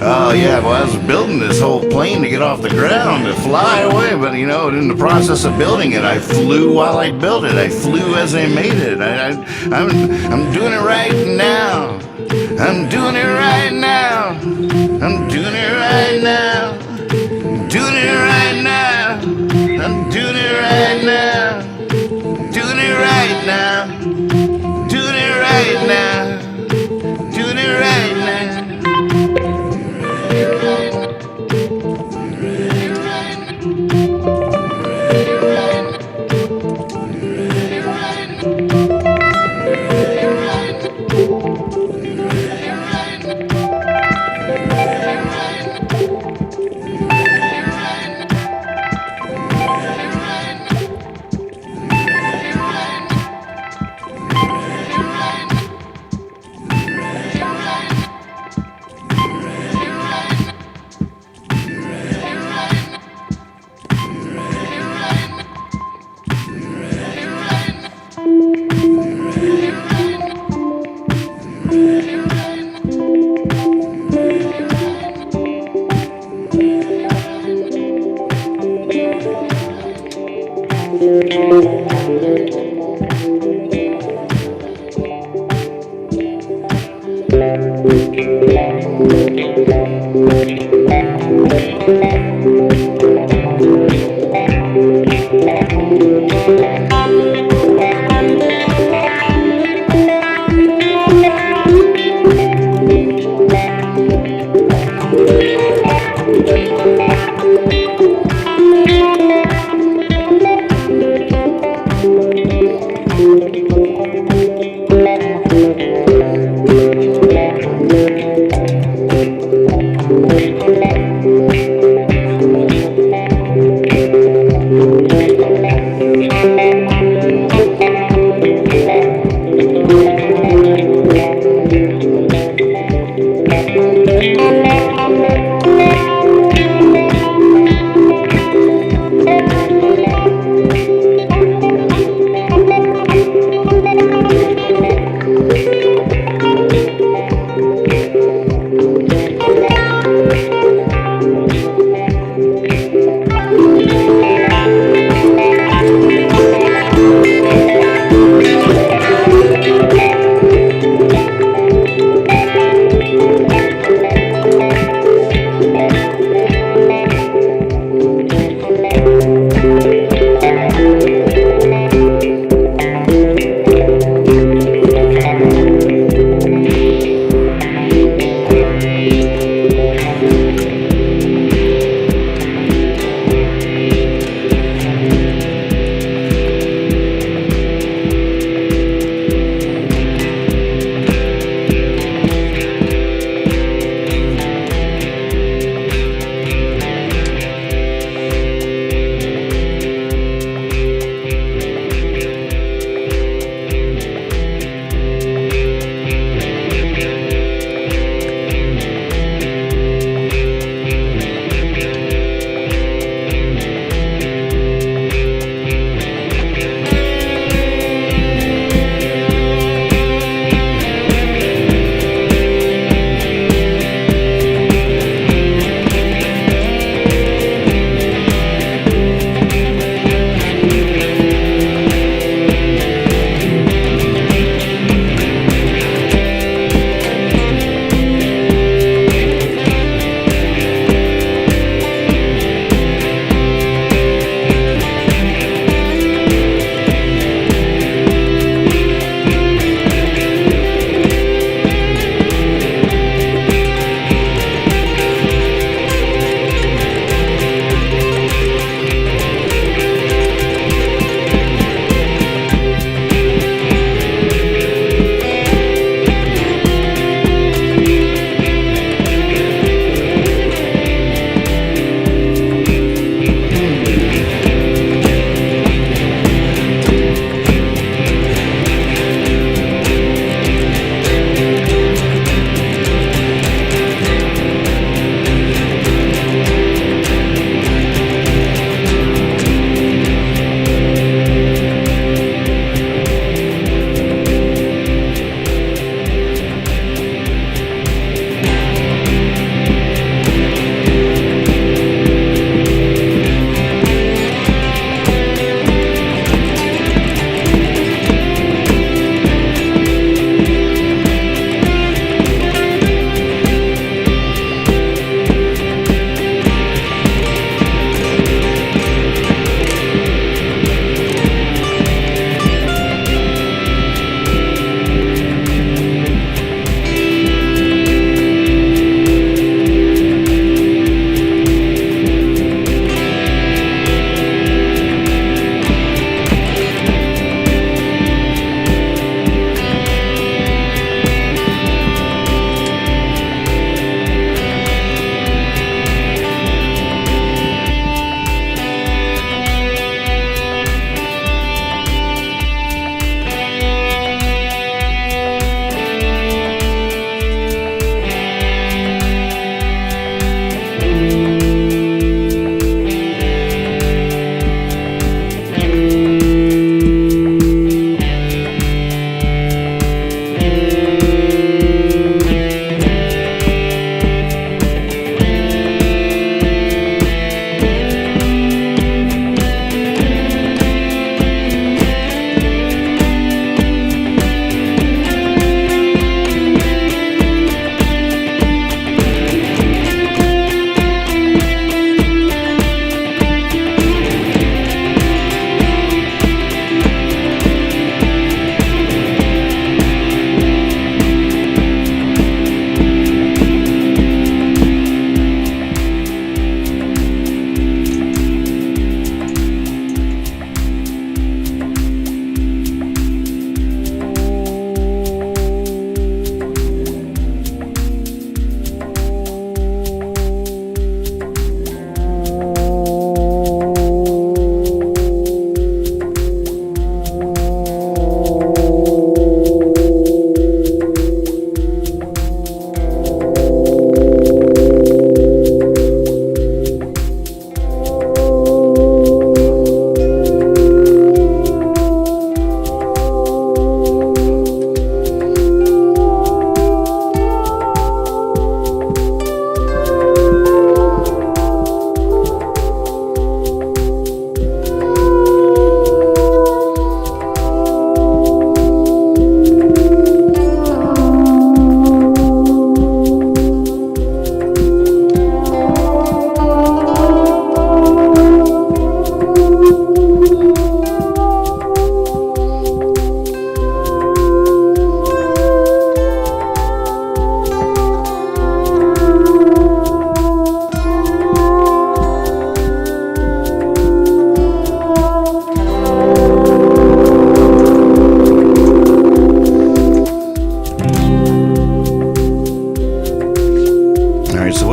Oh yeah, well I was building this whole plane to get off the ground to fly away, but you know, in the process of building it, I flew while I built it. I flew as I made it. I'm doing it right now. I'm doing it right now. I'm doing it right now. Doing it right now. I'm doing it right now. Doing it right now. Doing it right now. Doing it right now.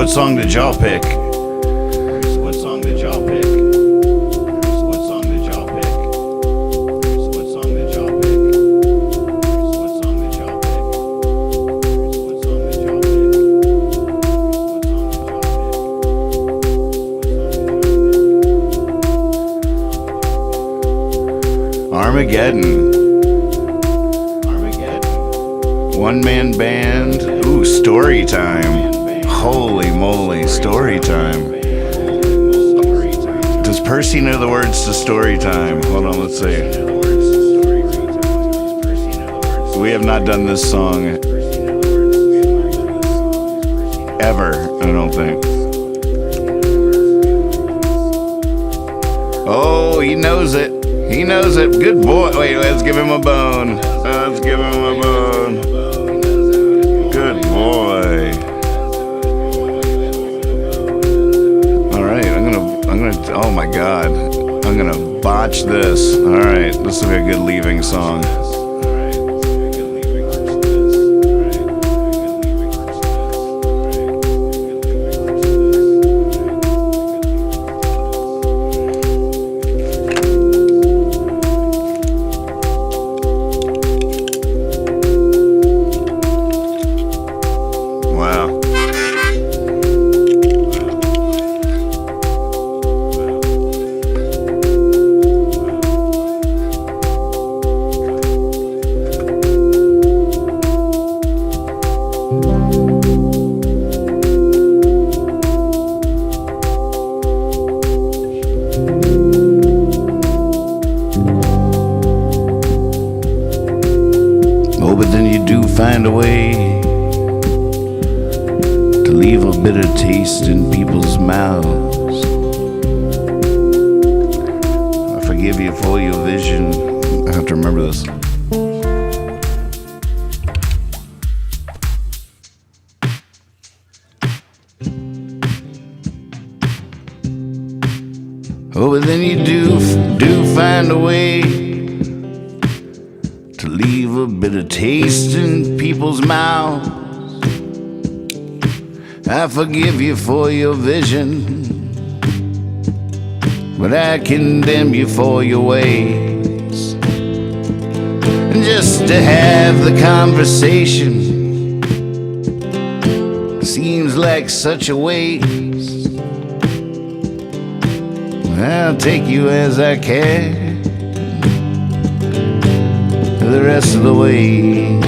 what song did y'all pick? What song did y'all pick? What song did y'all pick? What song did y'all pick? What song did y'all pick? What song did y'all pick? Armageddon. One man band. Ooh, story time. Holy moly, story time. Does Percy know the words to story time? Hold on, let's see. We have not done this song ever, I don't think. Oh, he knows it. He knows it. Good boy. Wait, let's give him a bone. Let's give him a bone. Good boy. All right, I'm gonna, oh my God. I'm gonna botch this. All right, this will be a good leaving song. Oh, but then you do find a way to leave a bitter taste in people's mouths. I forgive you for your vision. I have to remember this. Oh, but then you do find a way to leave a bitter taste in people's mouths. I forgive you for your vision, but I condemn you for your ways. And just to have the conversation seems like such a waste. I'll take you as I can the rest of the ways.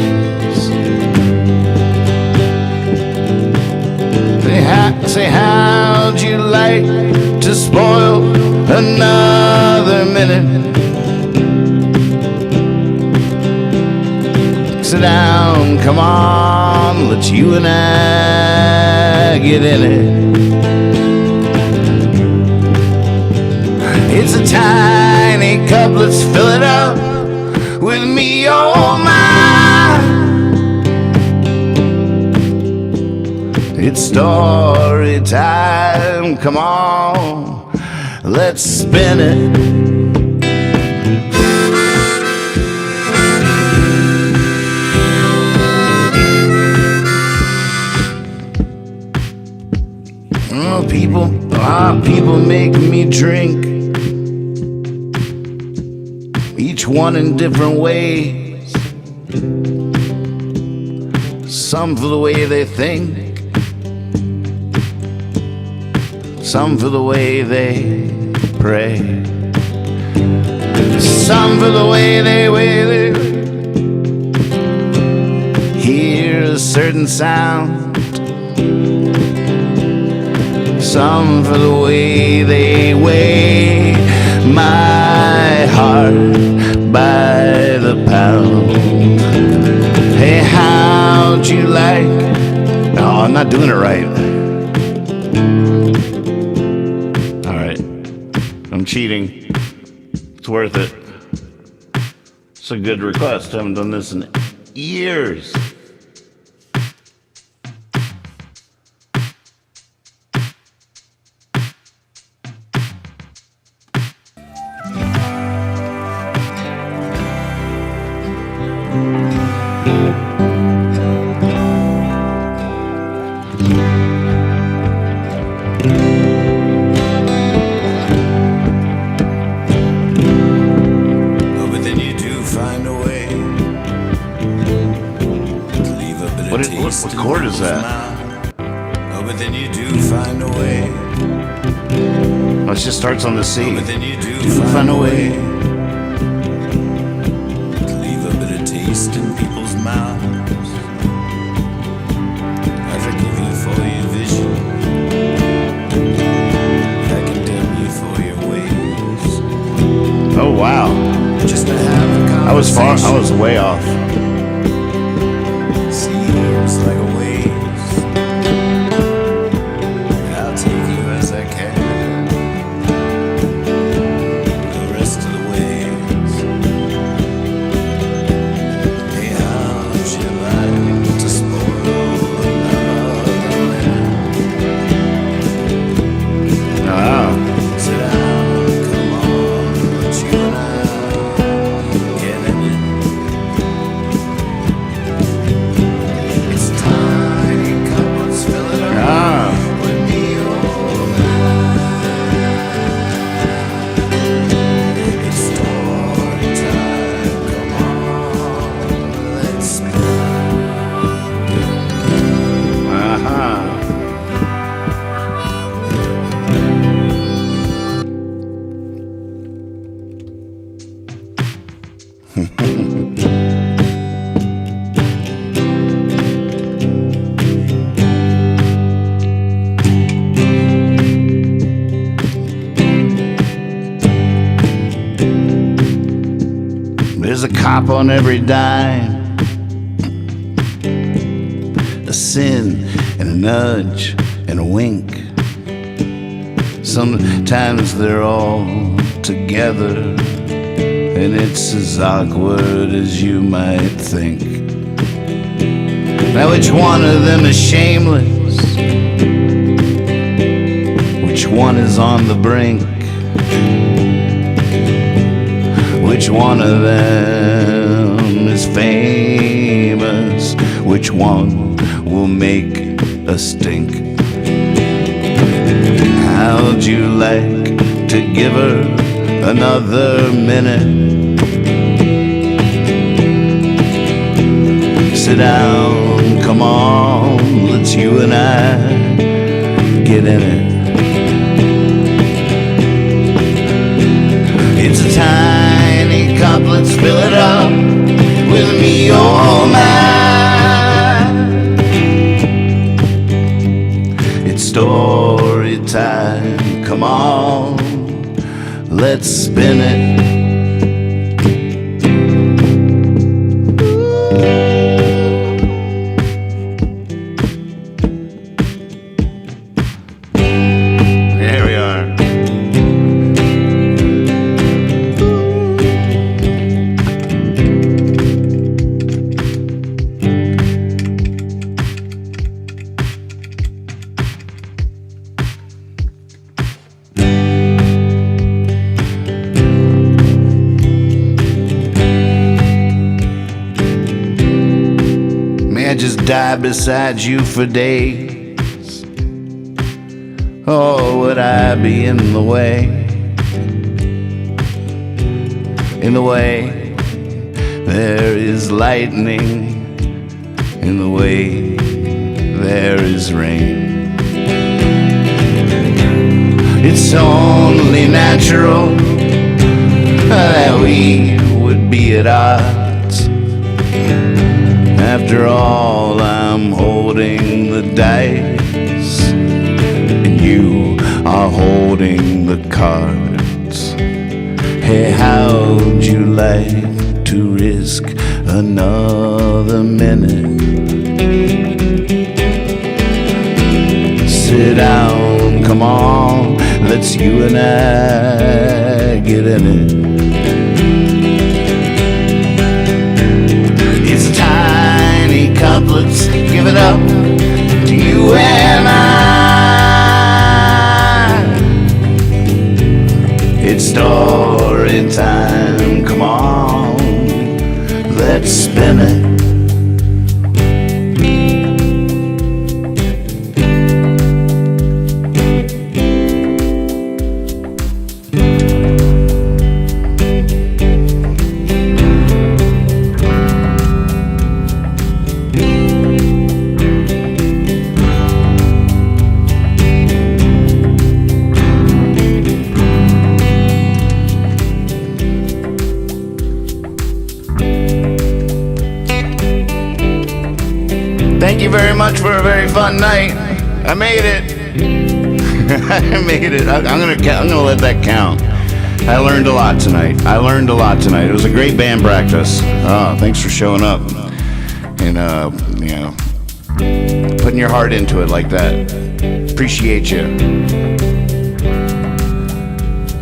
Say how'd you like to spoil another minute? Sit down, come on, let you and I get in it. It's a tiny cup, let's fill it up with me, oh my. It's story time, come on, let's spin it. Oh, people make me drink, each one in different ways. Some for the way they think, some for the way they pray, some for the way they hear a certain sound, some for the way they weigh my heart by the pound. Hey, how'd you like? Oh, I'm not doing it right. All right, I'm cheating. It's worth it. It's a good request. I haven't done this in years. What chord is that? Oh, but then you do find a way. Oh, it just starts on the C. Oh, but then you do find a way to leave a bitter taste in people's mouths. I forgive you for your vision. I condemn you for your ways. Oh wow! Just to have a I was way off. Seems like a waste. I'll take you as I can. The rest of the ways. Hey, how'd you like to spoil another man? Ah. Sit down, come on, let you and I get in it. It's tiny cup, let's fill it up with me, oh man. It's story time, come on, let's There's a cop on every dime, a sin and a nudge and a wink. Sometimes they're all together, and it's as awkward as you might think. Now which one of them is shameless? Which one is on the brink? Which one of them is famous? Which one will make a stink? How'd you like to give her another minute? Sit down, come on, let's you and I get in it. It's a tiny cup, let's fill it up with me, oh man. It's story time, come on, let's spin it. There we are. I just die beside you for days. Oh, would I be in the way? In the way there is lightning, in the way there is rain. It's only natural that we would be at odds. After all, I'm holding the dice, and you are holding the cards. Hey, how'd you like to risk another minute? Sit down, come on, let's you and I get in it. It's a tiny cup, let's give it up to you and I. It's story time, come on, let's spin it. Thank you very much for a very fun night. I made it. I made it. I'm gonna let that count. I learned a lot tonight. It was a great band practice. Oh, thanks for showing up and putting your heart into it like that. Appreciate you.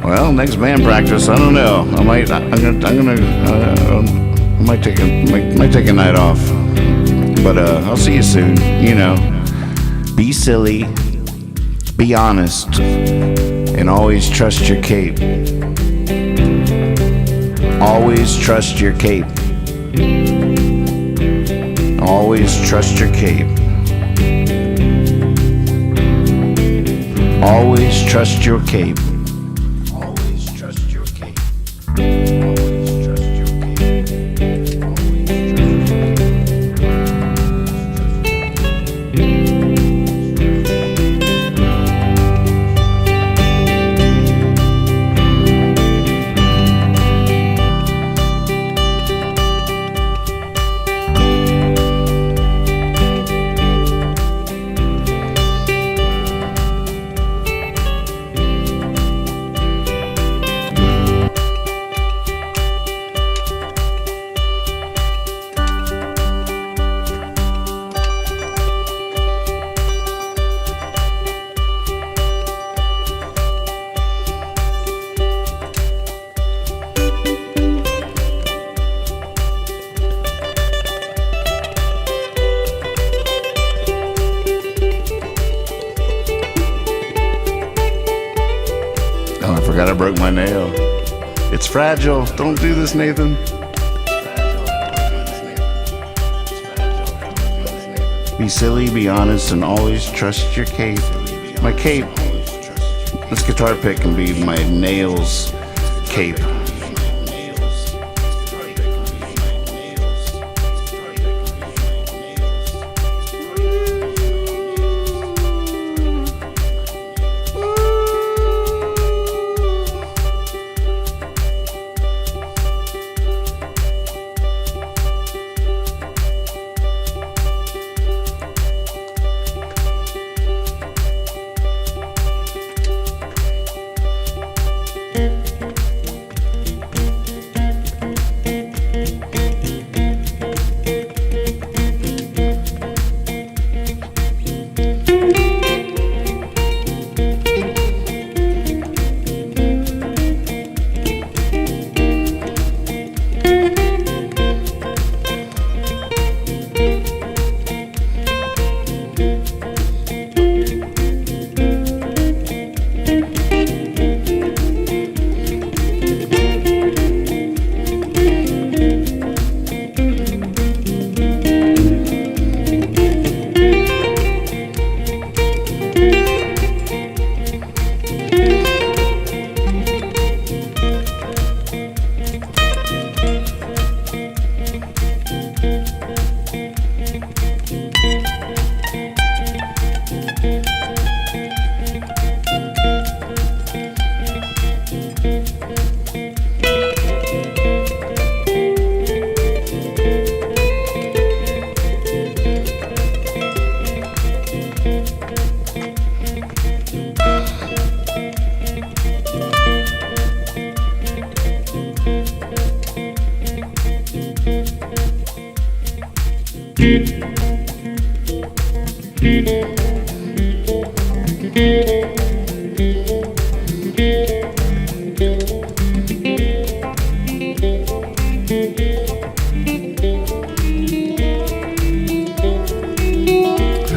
Well, next band practice, I don't know. I might take a night off. But I'll see you soon. Be silly, be honest, and always trust your cape. Always trust your cape. Always trust your cape. Always trust your cape. Always trust your cape. Always trust your I forgot I broke my nail. It's fragile. Don't do this, Nathan. Be silly, be honest, and always trust your cape. My cape. This guitar pick can be my nails cape.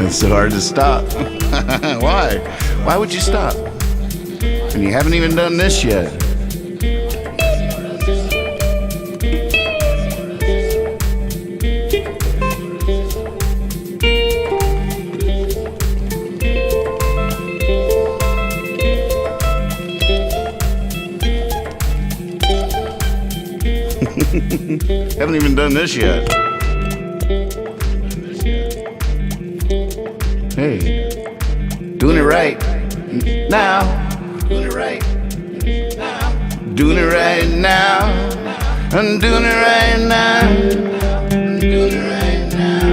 It's so hard to stop. Why? Why would you stop? And you haven't even done this yet. Haven't even done this yet. Hey, doing it right now. Doing it right now. Doing it right now. I'm doing it right now. I'm doing it right now.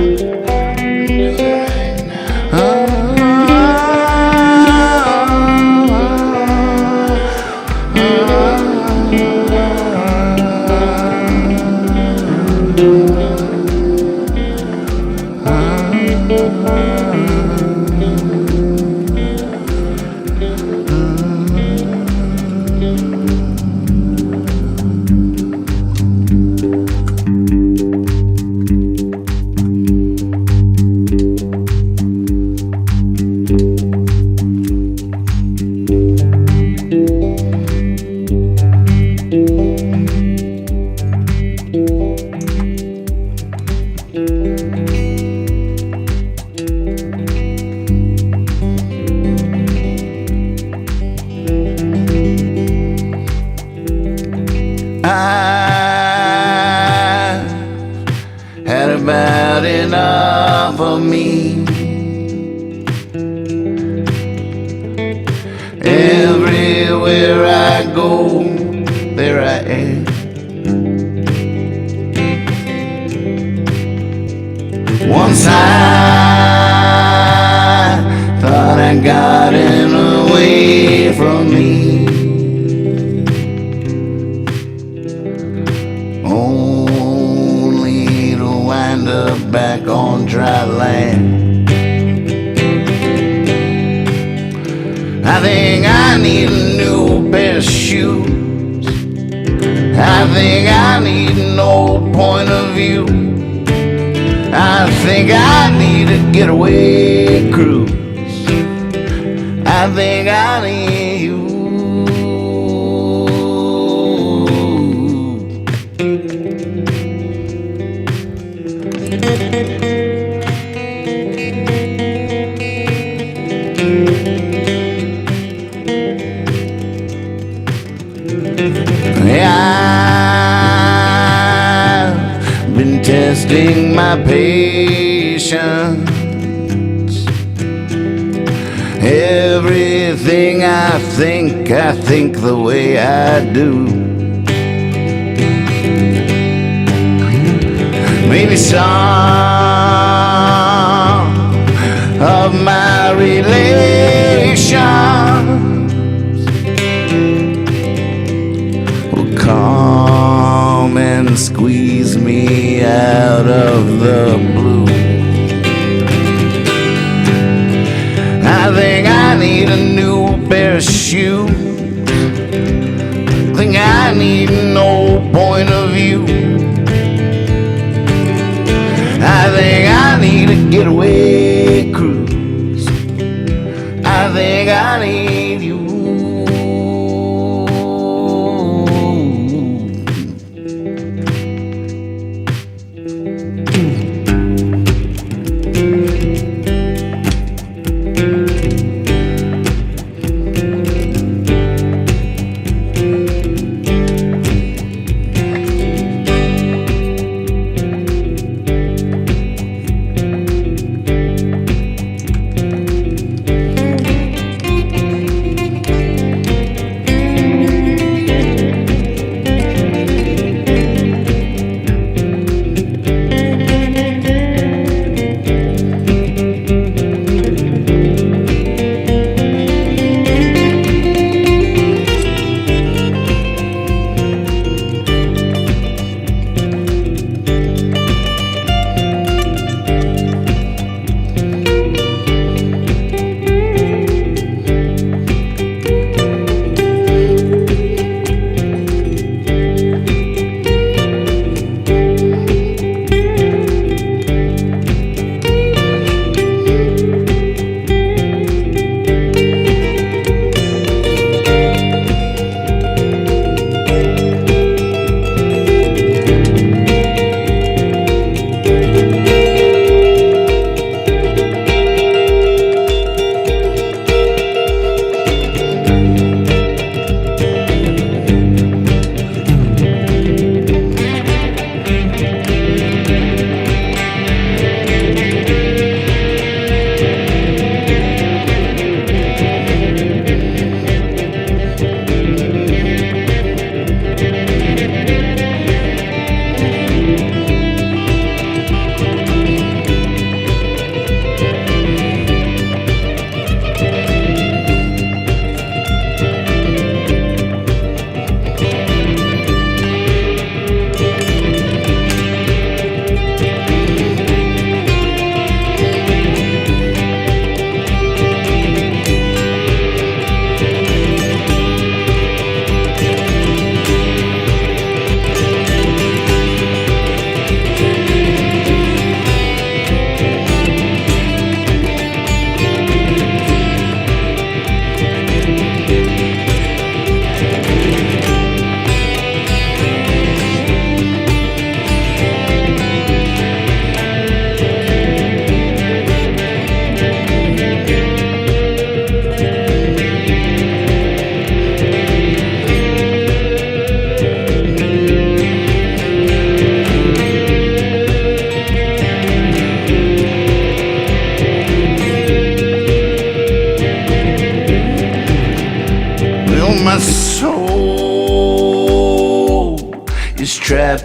Had about enough of me. Everywhere I go, there I am. Once I thought I got it away from me, only to wind up back on dry land. I think I need a new pair of shoes. I think I need an old point of view. I think I need a getaway cruise. I think I need you. I've been testing my patience. Everything I think the way I do. Maybe some of my relations will come and squeeze me out of the blue. I think I need a new pair of shoes. I think I need an old point of view. I think I need a getaway cruise. I think I need you.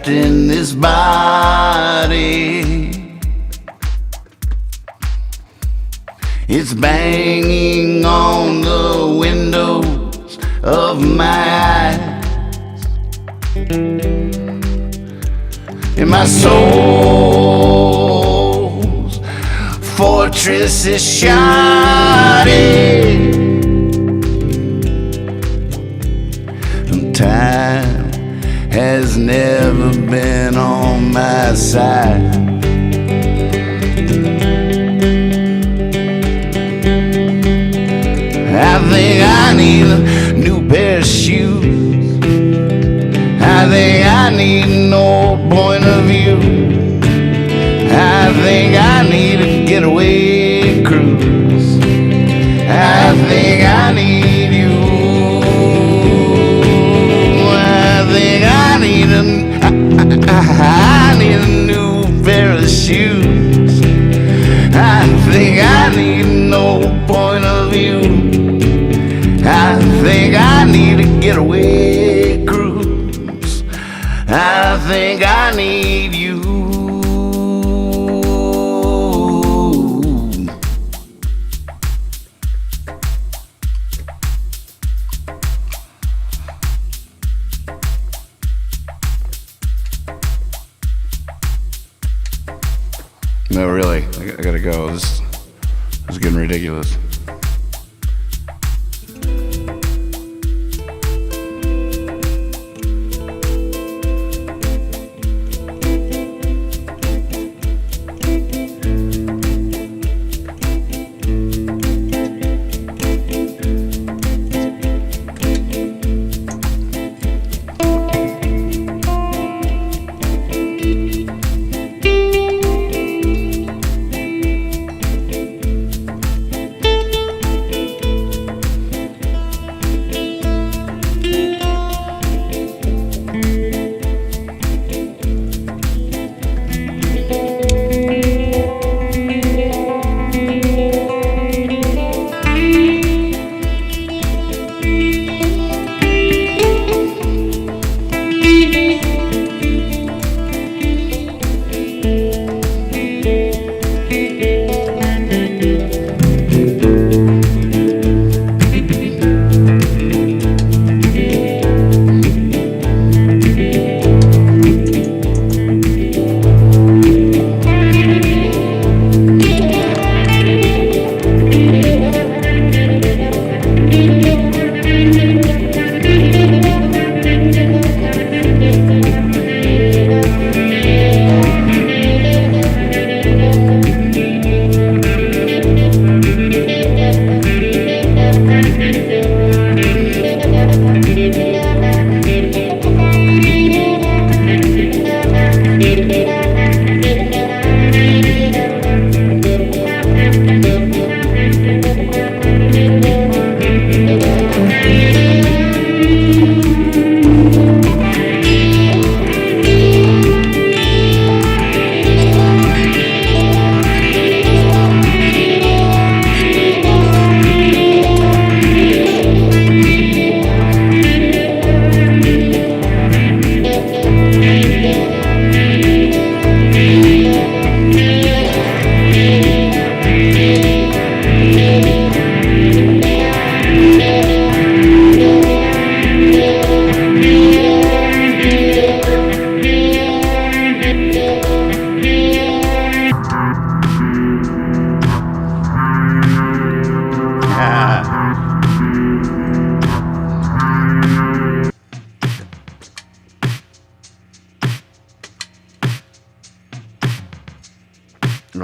trapped in this body. It's banging on the windows of my eyes, and my soul's fortress is shining. Time has never been on my side. I think I need a new pair of shoes. I think I need no point of view. I think I need a getaway cruise. I think I need you. I need a new pair of shoes. I think I need no point of view. I think I need a getaway cruise. I think I need you. No, really, I gotta go. This is getting ridiculous.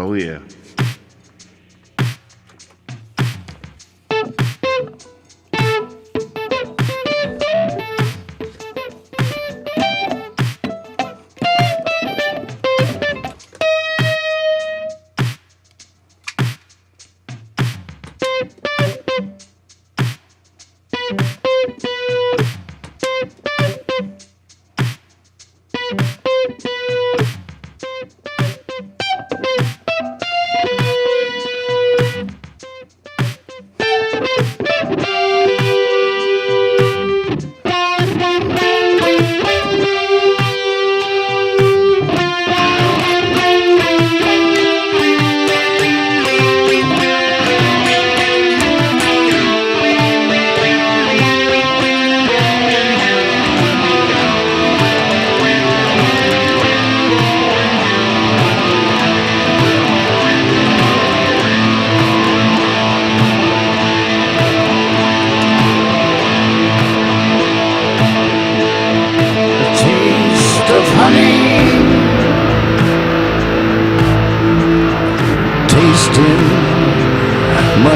Oh, yeah.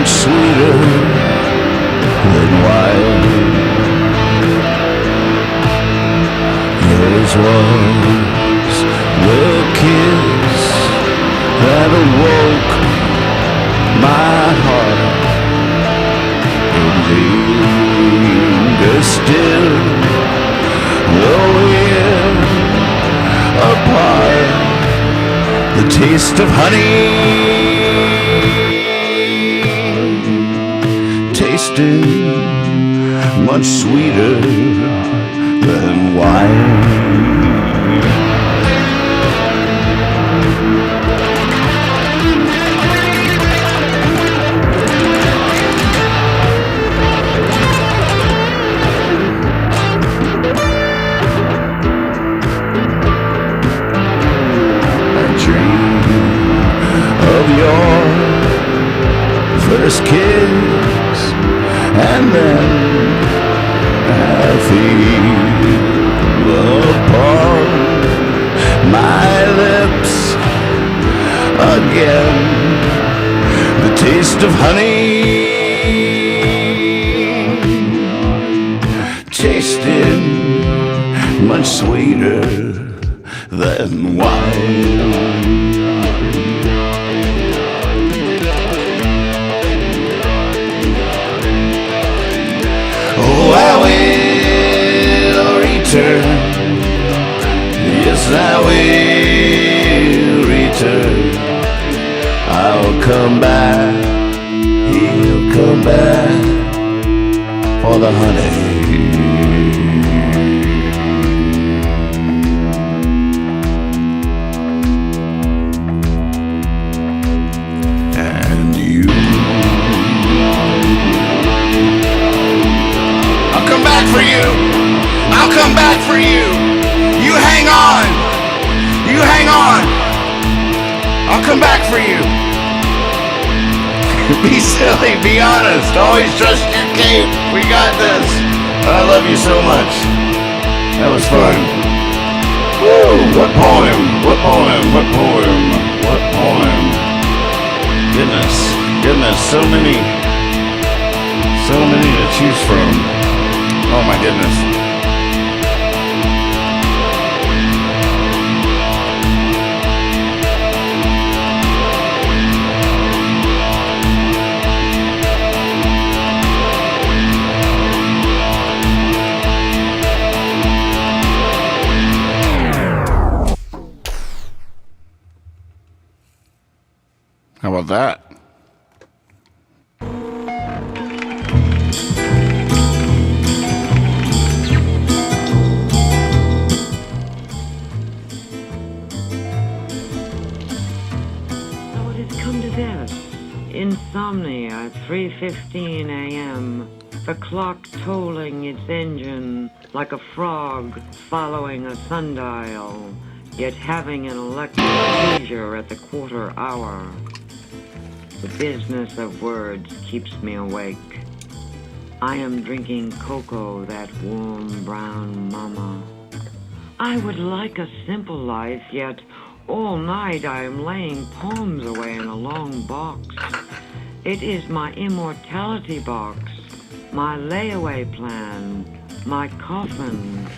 much sweeter than wine. Yours was the kiss that awoke my heart, and linger still, though we're apart. The taste of honey, tasting much sweeter than wine. Of your first kiss, and then I feel upon my lips again the taste of honey, tasting much sweeter than wine. Oh, I will return. Yes, I will return. I'll come back. He'll come back for the honey. And you. I'll come back for you. I'll come back for you. You hang on. You hang on. I'll come back for you. Be silly. Be honest. Always trust your cape. We got this. I love you so much. That was fun. Woo! What poem? What poem? What poem? What poem? Goodness. Goodness. So many to choose from. Oh my goodness. How about that? Insomnia at 3:15 a.m. The clock tolling its engine like a frog following a sundial, yet having an electric seizure at the quarter hour. The business of words keeps me awake. I am drinking cocoa, that warm brown mama. I would like a simple life, yet all night I am laying poems away in a long box. It is my immortality box, my layaway plan, my coffin.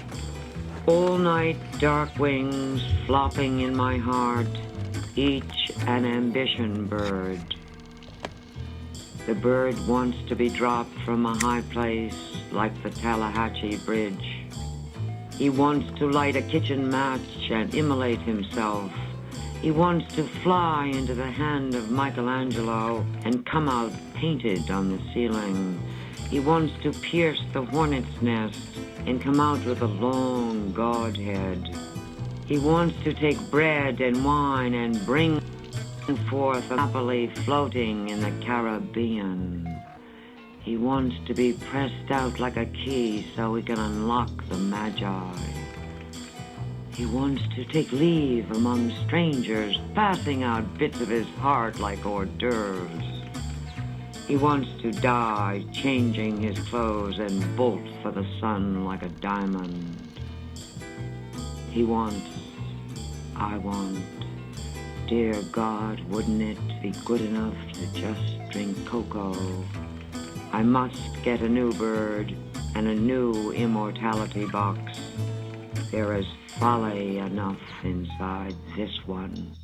All night dark wings flopping in my heart, each an ambition bird. The bird wants to be dropped from a high place like the Tallahatchie Bridge. He wants to light a kitchen match and immolate himself. He wants to fly into the hand of Michelangelo and come out painted on the ceiling. He wants to pierce the hornet's nest and come out with a long godhead. He wants to take bread and wine and bring forth happily floating in the Caribbean. He wants to be pressed out like a key so he can unlock the Magi. He wants to take leave among strangers, passing out bits of his heart like hors d'oeuvres. He wants to die, changing his clothes and bolt for the sun like a diamond. He wants, I want, Dear God, wouldn't it be good enough to just drink cocoa? I must get a new bird and a new immortality box. There is folly enough inside this one.